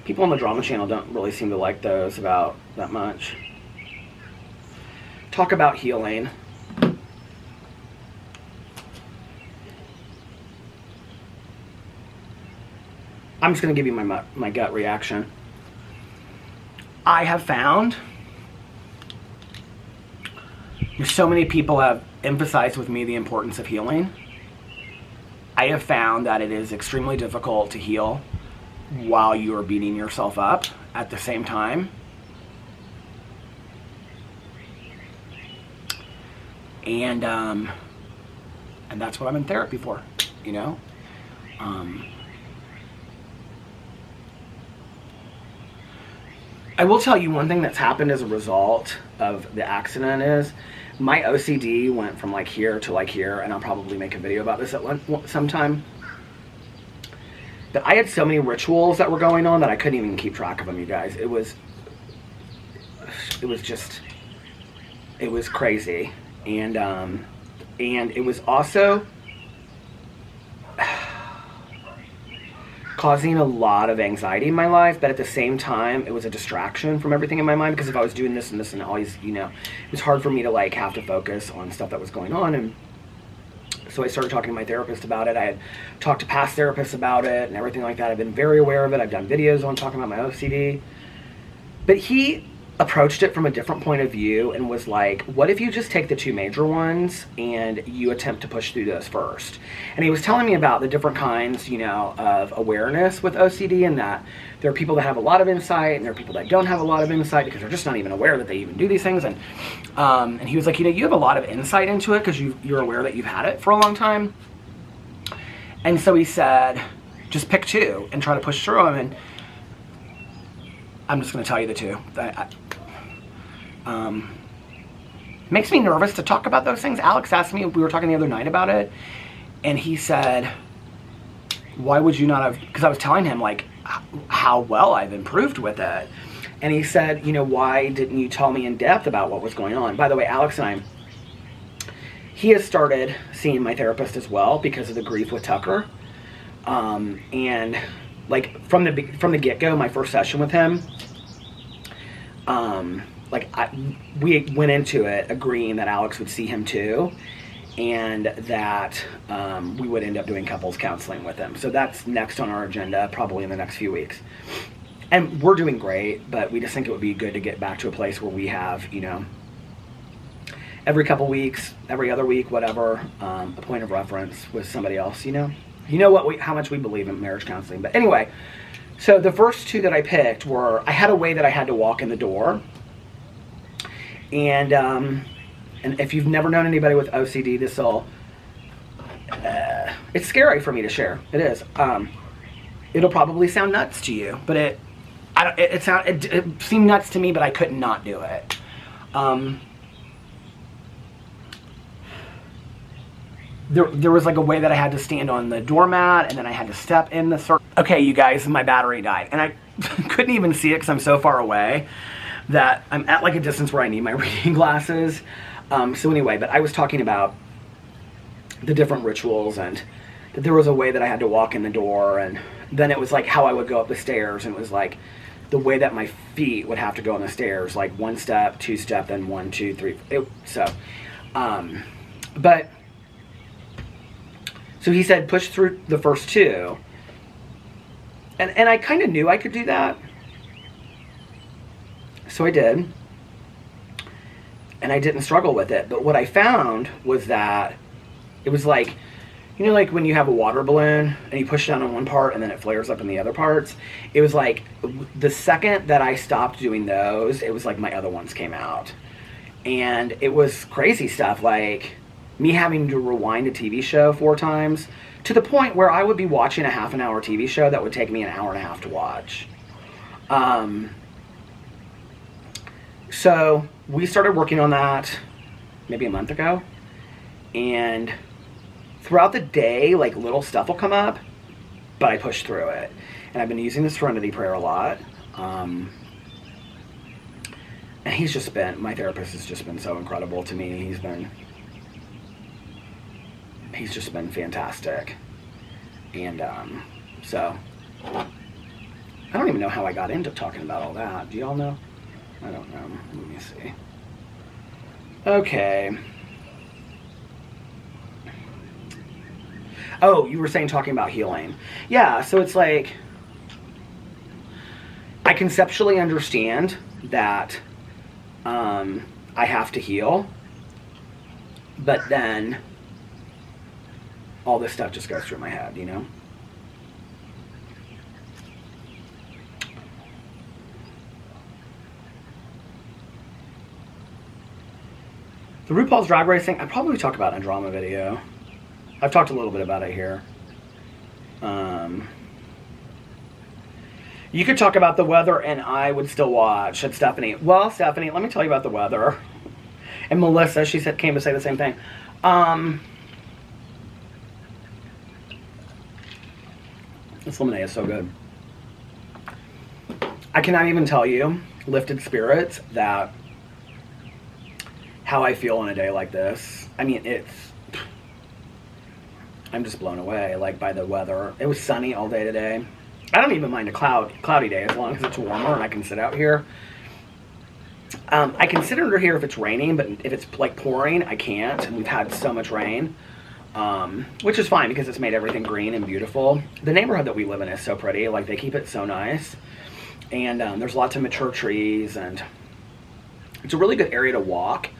People on the drama channel don't really seem to like those about that much. Talk about healing. I'm just going to give you my gut reaction. I have found so many people have emphasized with me the importance of healing. I have found that it is extremely difficult to heal while you are beating yourself up at the same time. And that's what I'm in therapy for, you know? I will tell you one thing that's happened as a result of the accident is my OCD went from like here to like here, and I'll probably make a video about this at sometime. But I had so many rituals that were going on that I couldn't even keep track of them, you guys. It was crazy. And it was also causing a lot of anxiety in my life, but at the same time, it was a distraction from everything in my mind, because if I was doing this and this and always, you know, it was hard for me to like have to focus on stuff that was going on. And so I started talking to my therapist about it. I had talked to past therapists about it and everything like that. I've been very aware of it. I've done videos on talking about my OCD. But he approached it from a different point of view and was like, what if you just take the two major ones and you attempt to push through those first? And he was telling me about the different kinds, you know, of awareness with OCD, and that there are people that have a lot of insight and there are people that don't have a lot of insight because they're just not even aware that they even do these things. And he was like, you know, you have a lot of insight into it because you're aware that you've had it for a long time. And so he said, just pick two and try to push through them. And I'm just going to tell you the two. Makes me nervous to talk about those things. Alex asked me, we were talking the other night about it, and he said, why would you not have, because I was telling him like how well I've improved with it. And he said, you know, why didn't you tell me in depth about what was going on? By the way, Alex and he has started seeing my therapist as well because of the grief with Tucker. And like from the get-go, my first session with him, we went into it agreeing that Alex would see him too, and that we would end up doing couples counseling with him. So that's next on our agenda, probably in the next few weeks. And we're doing great, but we just think it would be good to get back to a place where we have, you know, every couple weeks, every other week, whatever, a point of reference with somebody else, you know? You know how much we believe in marriage counseling. But anyway, so the first two that I picked were, I had a way that I had to walk in the door. And if you've never known anybody with OCD, it's scary for me to share. It is. It'll probably sound nuts to you, but it seemed nuts to me, but I could not do it. There was like a way that I had to stand on the doormat, and then I had to step in the circle. Okay, you guys, my battery died, and I couldn't even see it because I'm so far away that I'm at like a distance where I need my reading glasses. So anyway, but I was talking about the different rituals, and that there was a way that I had to walk in the door, and then it was like how I would go up the stairs, and it was like the way that my feet would have to go on the stairs, like one step, two step, then 1, 2, 3. So he said push through the first two, and I kind of knew I could do that. So I did, and I didn't struggle with it. But what I found was that it was like, you know, like when you have a water balloon and you push down on one part and then it flares up in the other parts. It was like the second that I stopped doing those, it was like my other ones came out. And it was crazy stuff, like me having to rewind a TV show 4 times, to the point where I would be watching a half-an-hour TV show that would take me an hour and a half to watch. So we started working on that maybe a month ago, and throughout the day, like little stuff will come up, but I push through it. And I've been using the Serenity Prayer a lot. And my therapist has just been so incredible to me. He's just been fantastic. And so I don't even know how I got into talking about all that. Do y'all know? I don't know. Let me see. Okay. Oh, you were talking about healing. Yeah, so it's like, I conceptually understand that I have to heal, but then all this stuff just goes through my head, you know? The RuPaul's Drag Race thing, I probably talked about in a drama video. I've talked a little bit about it here. You could talk about the weather and I would still watch, said Stephanie. Well, Stephanie, let me tell you about the weather. And Melissa, she said, came to say the same thing. This lemonade is so good. I cannot even tell you, lifted spirits, that how I feel on a day like this. I mean, I'm just blown away, like, by the weather. It was sunny all day today. I don't even mind a cloudy day as long as it's warmer and I can sit out here. I can sit under here if it's raining, but if it's like pouring, I can't. And we've had so much rain, which is fine because it's made everything green and beautiful. The neighborhood that we live in is so pretty. Like, they keep it so nice. And there's lots of mature trees, and it's a really good area to walk.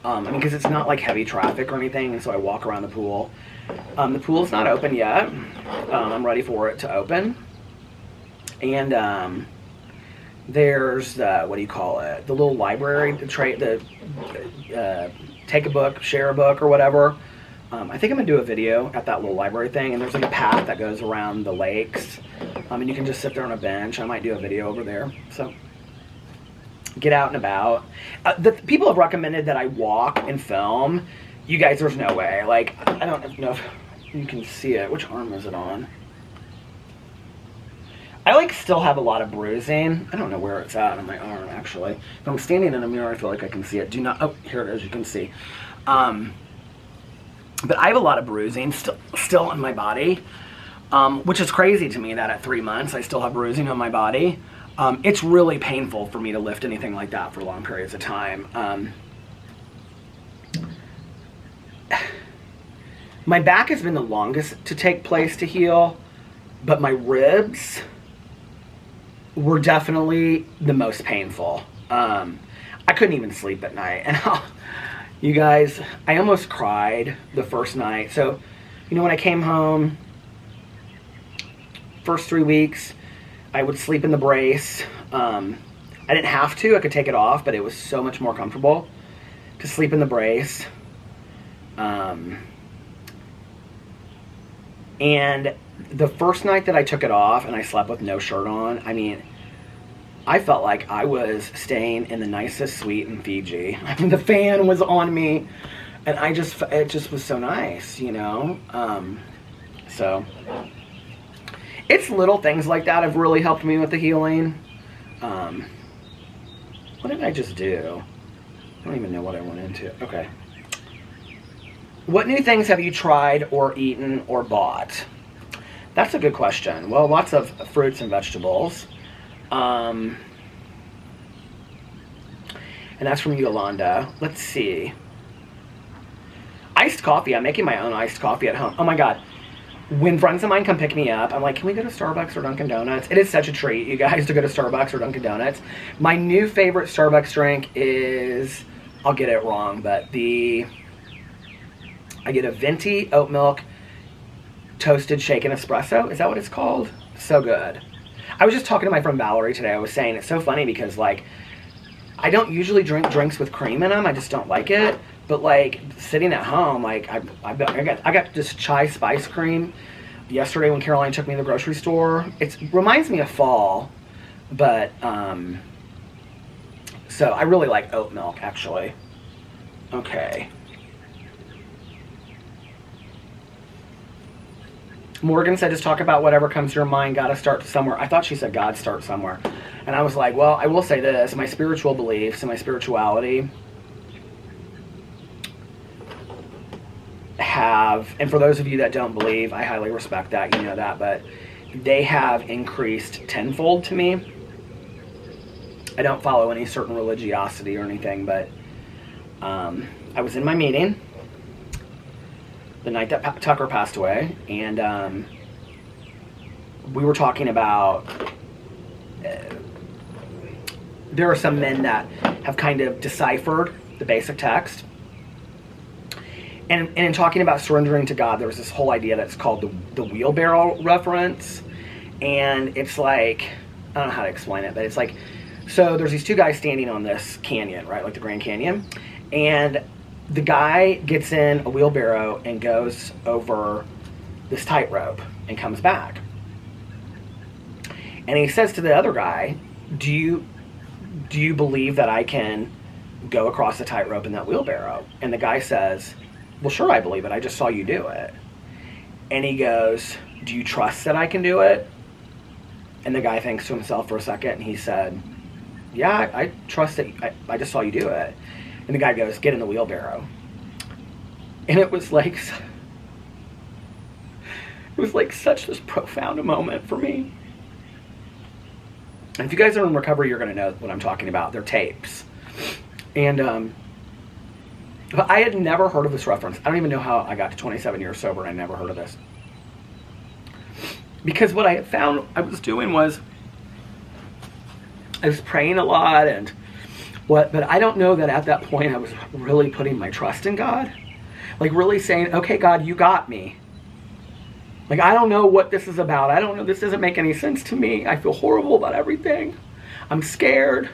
I mean, because it's not like heavy traffic or anything, and so I walk around the pool. The pool's not open yet. I'm ready for it to open. And there's the, what do you call it? The little library, the take a book, share a book, or whatever. I think I'm gonna do a video at that little library thing, and there's like a path that goes around the lakes. And you can just sit there on a bench. I might do a video over there. So get out and about. The people have recommended that I walk and film. You guys, there's no way. Like, I don't know if you can see it. Which arm is it on? I like still have a lot of bruising. I don't know where it's at on my arm, actually. If I'm standing in a mirror, I feel like I can see it. Do not, oh, here it is, you can see. But I have a lot of bruising still on my body, which is crazy to me that at 3 months I still have bruising on my body. It's really painful for me to lift anything like that for long periods of time. My back has been the longest to take place to heal, but my ribs were definitely the most painful. I couldn't even sleep at night. And you guys, I almost cried the first night. So, you know, when I came home, first 3 weeks, I would sleep in the brace. I didn't have to, I could take it off, but it was so much more comfortable to sleep in the brace. And the first night that I took it off and I slept with no shirt on, I mean, I felt like I was staying in the nicest suite in Fiji. I mean, the fan was on me, and it just was so nice, you know? So, it's little things like that have really helped me with the healing. What did I just do? I don't even know what I went into. Okay. What new things have you tried or eaten or bought? That's a good question. Well, lots of fruits and vegetables. And that's from Yolanda. Let's see. Iced coffee. I'm making my own iced coffee at home. Oh my God. When friends of mine come pick me up, I'm like, can we go to Starbucks or Dunkin' Donuts? It is such a treat, you guys, to go to Starbucks or Dunkin' Donuts. My new favorite Starbucks drink is, I'll get it wrong, but I get a venti oat milk toasted shaken espresso. Is that what it's called? So good. I was just talking to my friend Valerie today. I was saying it's so funny because, like, I don't usually drink drinks with cream in them. I just don't like it. But, like, sitting at home, like, I got this chai spice cream yesterday when Caroline took me to the grocery store. It reminds me of fall, but so I really like oat milk, actually. Okay. Morgan said, just talk about whatever comes to your mind. Gotta start somewhere. I thought she said God start somewhere. And I was like, well, I will say this. My spiritual beliefs and my spirituality have, and for those of you that don't believe, I highly respect that, you know that, but they have increased tenfold to me. I don't follow any certain religiosity or anything, but I was in my meeting the night that Tucker passed away, and we were talking about there are some men that have kind of deciphered the basic text, and in talking about surrendering to God, there's this whole idea that's called the Wheelbarrow Reference. And it's like, I don't know how to explain it, but it's like, so there's these two guys standing on this canyon, right, like the Grand Canyon, and the guy gets in a wheelbarrow and goes over this tightrope and comes back. And he says to the other guy, do you believe that I can go across the tightrope in that wheelbarrow? And the guy says, well, sure, I believe it. I just saw you do it. And he goes, do you trust that I can do it? And the guy thinks to himself for a second, and he said, yeah, I trust that. I just saw you do it. And the guy goes, get in the wheelbarrow. And it was like such this profound moment for me. And if you guys are in recovery, you're going to know what I'm talking about. They're tapes. And but I had never heard of this reference. I don't even know how I got to 27 years sober and I never heard of this. Because what I had found I was doing was I was praying a lot but I don't know that at that point I was really putting my trust in God. Like really saying, okay, God, you got me. Like, I don't know what this is about. I don't know. This doesn't make any sense to me. I feel horrible about everything. I'm scared.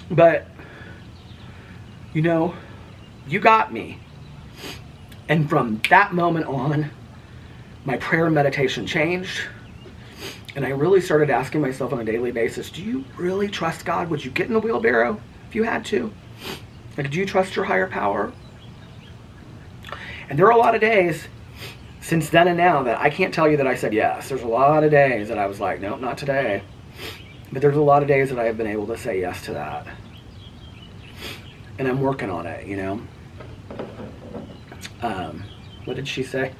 But, you know, you got me. And from that moment on, my prayer and meditation changed. And I really started asking myself on a daily basis, do you really trust God? Would you get in the wheelbarrow if you had to? Like, do you trust your higher power? And there are a lot of days since then and now that I can't tell you that I said yes. There's a lot of days that I was like, nope, not today. But there's a lot of days that I have been able to say yes to that. And I'm working on it, you know. What did she say?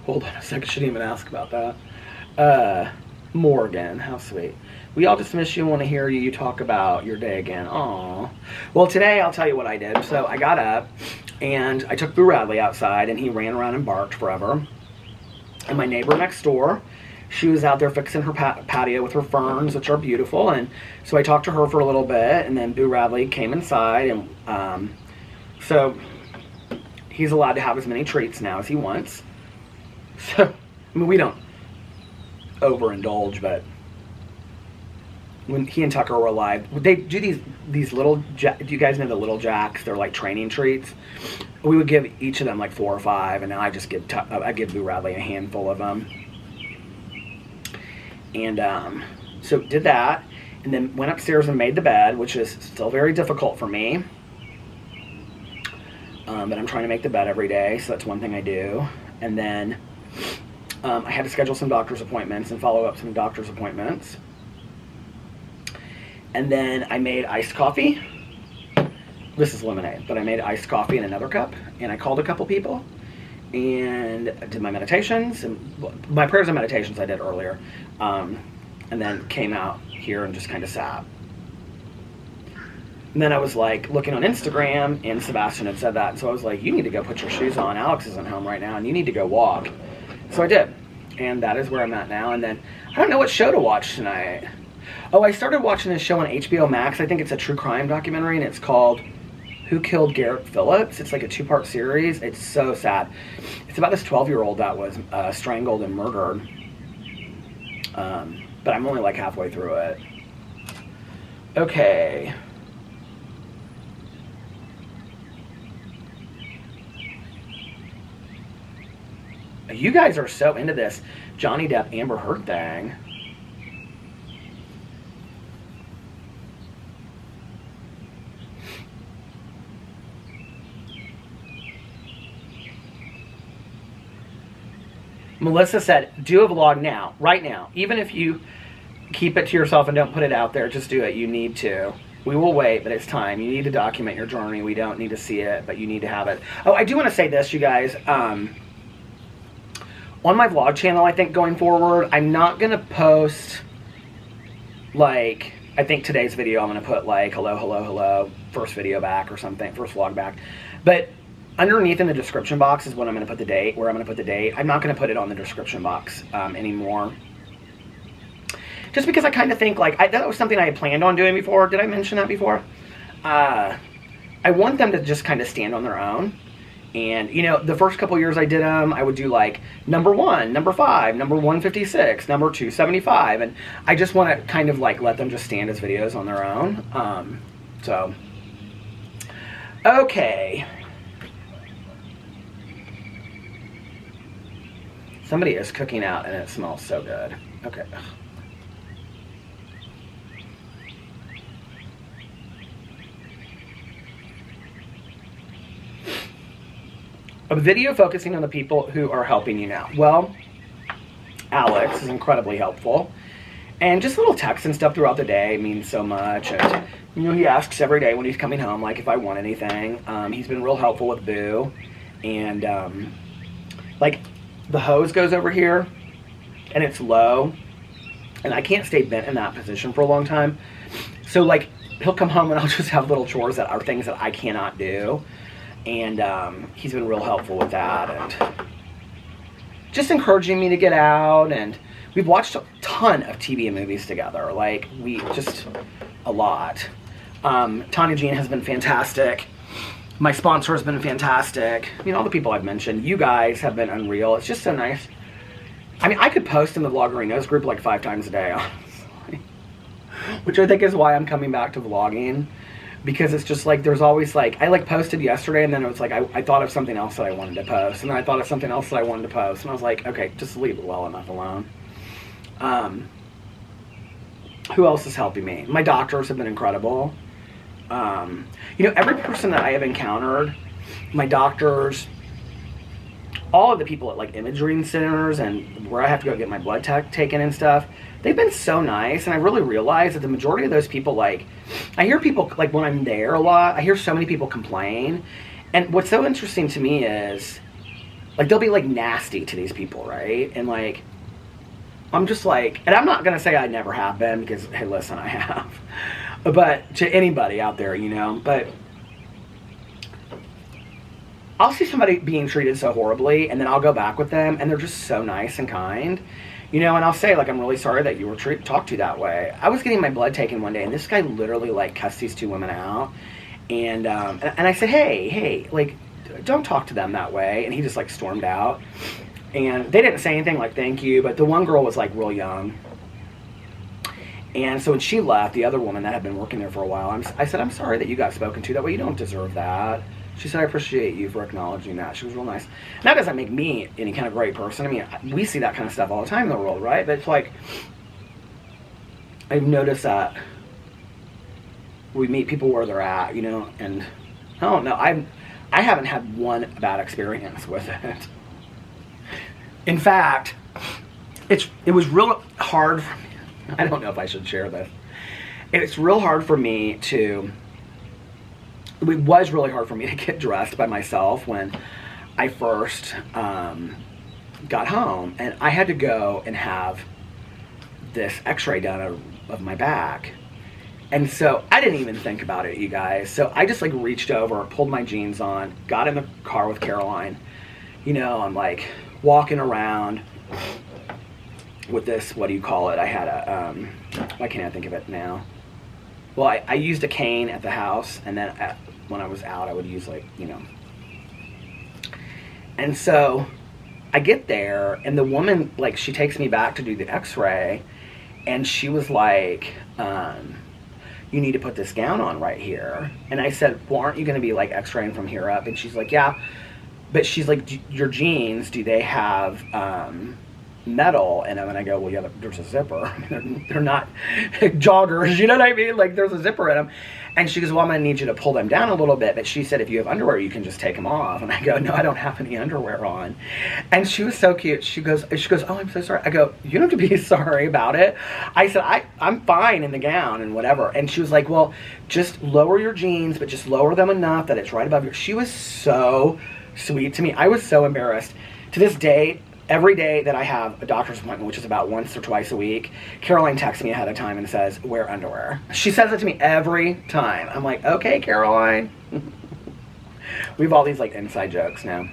Hold on a second, she didn't even ask about that. Morgan, how sweet. We all just miss you and want to hear you talk about your day again. Aww. Well, today I'll tell you what I did. So I got up and I took Boo Radley outside and he ran around and barked forever. And my neighbor next door, she was out there fixing her patio with her ferns, which are beautiful. And so I talked to her for a little bit, and then Boo Radley came inside. And so he's allowed to have as many treats now as he wants. So, I mean, we don't overindulge, but when he and Tucker were alive, they do these little, do you guys know the Little Jacks? They're like training treats. We would give each of them like 4 or 5, and now I just I give Boo Radley a handful of them. And so did that, and then went upstairs and made the bed, which is still very difficult for me. But I'm trying to make the bed every day, so that's one thing I do. And then I had to schedule some doctor's appointments and follow up some doctor's appointments. And then I made iced coffee. This is lemonade, but I made iced coffee in another cup, and I called a couple people, and I did my meditations, and my prayers and meditations I did earlier, and then came out here and just kind of sat. And then I was like looking on Instagram, and Sebastian had said that, and so I was like, you need to go put your shoes on. Alex isn't home right now, and you need to go walk. So I did, and that is where I'm at now. And then I don't know what show to watch tonight. Oh, I started watching this show on HBO Max. I think it's a true crime documentary, and it's called Who Killed Garrett Phillips. It's like a 2-part series. It's so sad. It's about this 12-year-old that was strangled and murdered. But I'm only like halfway through it. Okay. You guys are so into this Johnny Depp Amber Heard thing. Melissa said, do a vlog now, right now. Even if you keep it to yourself and don't put it out there, just do it. You need to. We will wait, but it's time. You need to document your journey. We don't need to see it, but you need to have it. Oh, I do want to say this, you guys. On my vlog channel, I think, going forward, I'm not going to post, like, I think today's video, I'm going to put, like, hello, hello, hello, first video back or something, first vlog back. But underneath in the description box is when I'm going to put the date, where I'm going to put the date. I'm not going to put it on the description box anymore. Just because I kind of think, like, that was something I had planned on doing before. Did I mention that before? I want them to just kind of stand on their own. And, you know, the first couple years I did them, I would do like number 1, number 5, number 156, number 275. And I just want to kind of like let them just stand as videos on their own. So, okay. Somebody is cooking out and it smells so good. Okay. A video focusing on the people who are helping you now. Well, Alex is incredibly helpful. And just little texts and stuff throughout the day means so much. And, you know, he asks every day when he's coming home, like, if I want anything. He's been real helpful with Boo. And, like, the hose goes over here, and it's low. And I can't stay bent in that position for a long time. So, like, he'll come home and I'll just have little chores that are things that I cannot do. And he's been real helpful with that. And just encouraging me to get out. And we've watched a ton of TV and movies together. Like, a lot. Tanya Jean has been fantastic. My sponsor has been fantastic. You know, all the people I've mentioned. You guys have been unreal. It's just so nice. I mean, I could post in the Vloggerinos group like 5 times a day, honestly. Which I think is why I'm coming back to vlogging. Because it's just like, there's always like, I like posted yesterday and then it was like, I thought of something else that I wanted to post. And then I thought of something else that I wanted to post. And I was like, okay, just leave it well enough alone. Who else is helping me? My doctors have been incredible. You know, every person that I have encountered, my doctors, all of the people at like imaging centers and where I have to go get my blood taken and stuff, they've been so nice. And I really realize that the majority of those people, like, I hear people, like, when I'm there a lot, I hear so many people complain. And what's so interesting to me is, like, they'll be, like, nasty to these people, right? And, like, I'm just like, and I'm not going to say I never have been because, hey, listen, I have. But to anybody out there, you know, but I'll see somebody being treated so horribly and then I'll go back with them and they're just so nice and kind. You know, and I'll say, like, I'm really sorry that you were talked to that way. I was getting my blood taken one day, and this guy literally, like, cussed these 2 women out. And I said, hey, like, don't talk to them that way. And he just, like, stormed out. And they didn't say anything like, thank you. But the one girl was, like, real young. And so when she left, the other woman that had been working there for a while, I said, I'm sorry that you got spoken to that way. You don't deserve that. She said, I appreciate you for acknowledging that. She was real nice. And that doesn't make me any kind of great person. I mean, we see that kind of stuff all the time in the world, right? But it's like, I've noticed that we meet people where they're at, you know, and I don't know. I haven't had one bad experience with it. In fact, it was real hard. I don't know if I should share this. It's real hard for me to... It was really hard for me to get dressed by myself when I first got home. And I had to go and have this x-ray done of my back. And so I didn't even think about it, you guys. So I just like reached over, pulled my jeans on, got in the car with Caroline. You know, I'm like walking around with this, what do you call it? I had a, why can't I think of it now? Well, I used a cane at the house, and then when I was out, I would use, like, you know. And so I get there, and the woman, like, she takes me back to do the x-ray, and she was like, you need to put this gown on right here. And I said, well, aren't you going to be, like, x-raying from here up? And she's like, yeah. But she's like, your jeans, do they have metal in them? And I go, well, yeah, there's a zipper. They're not joggers, you know what I mean? Like, there's a zipper in them. And she goes, well, I'm going to need you to pull them down a little bit. But she said, if you have underwear, you can just take them off. And I go, no, I don't have any underwear on. And she was so cute. She goes, oh, I'm so sorry. I go, you don't have to be sorry about it. I said, I'm fine in the gown and whatever. And she was like, well, just lower your jeans, but just lower them enough that it's right above your... She was so sweet to me. I was so embarrassed. To this day, every day that I have a doctor's appointment, which is about once or twice a week, Caroline texts me ahead of time and says, wear underwear. She says it to me every time. I'm like, okay, Caroline. We have all these, like, inside jokes now.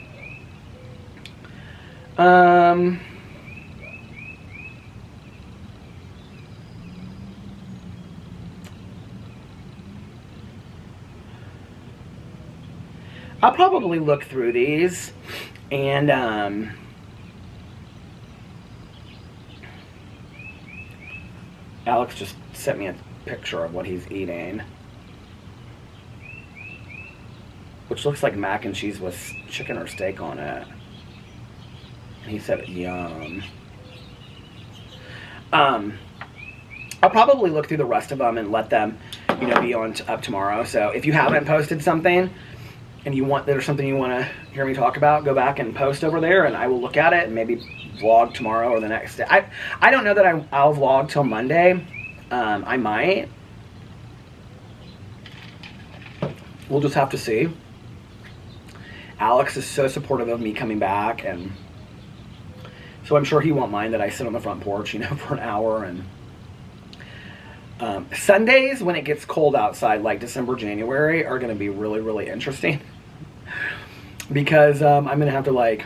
I'll probably look through these and Alex just sent me a picture of what he's eating, which looks like mac and cheese with chicken or steak on it. And he said, yum. I'll probably look through the rest of them and let them, you know, be on up tomorrow. So if you haven't posted something and there's something you want to hear me talk about, go back and post over there, and I will look at it and maybe vlog tomorrow or the next day. I don't know that I'll vlog till Monday. I might. We'll just have to see. Alex is so supportive of me coming back, and so I'm sure he won't mind that I sit on the front porch, you know, for an hour. And Sundays when it gets cold outside, like December, January, are going to be really, really interesting. Because I'm going to have to, like,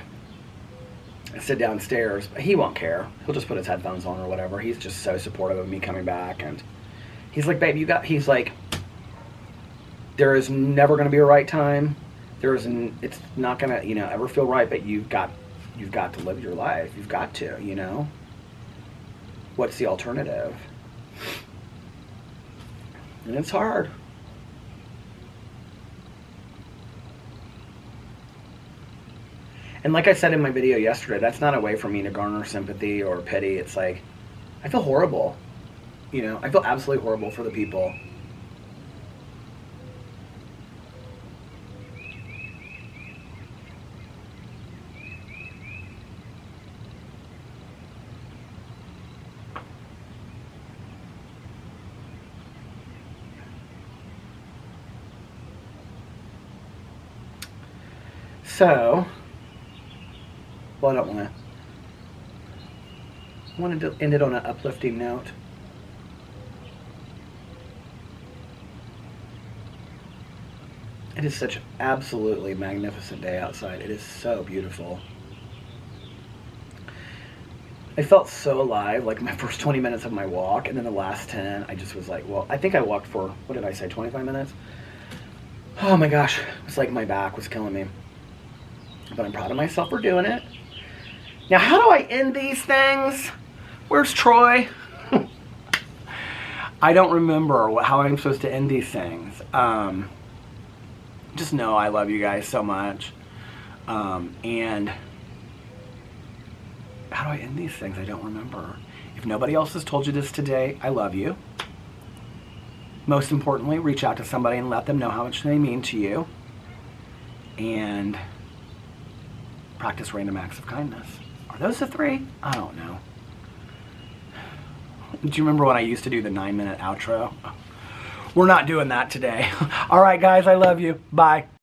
sit downstairs. He won't care. He'll just put his headphones on or whatever. He's just so supportive of me coming back. And he's like, babe, he's like, there is never going to be a right time. It's not going to, you know, ever feel right, but you've got to live your life. You've got to, you know. What's the alternative? And it's hard. And like I said in my video yesterday, that's not a way for me to garner sympathy or pity. It's like, I feel horrible. You know, I feel absolutely horrible for the people. So, well, I wanted to end it on an uplifting note. It is such an absolutely magnificent day outside. It is so beautiful. I felt so alive, like my first 20 minutes of my walk, and then the last 10, I just was like, well, I think I walked for, what did I say, 25 minutes? Oh my gosh, it's like my back was killing me. But I'm proud of myself for doing it. Now, how do I end these things? Where's Troy? I don't remember how I'm supposed to end these things. Just know I love you guys so much. And how do I end these things? I don't remember. If nobody else has told you this today, I love you. Most importantly, reach out to somebody and let them know how much they mean to you. And practice random acts of kindness. Are those the 3? I don't know. Do you remember when I used to do the 9-minute outro? We're not doing that today. All right, guys, I love you. Bye.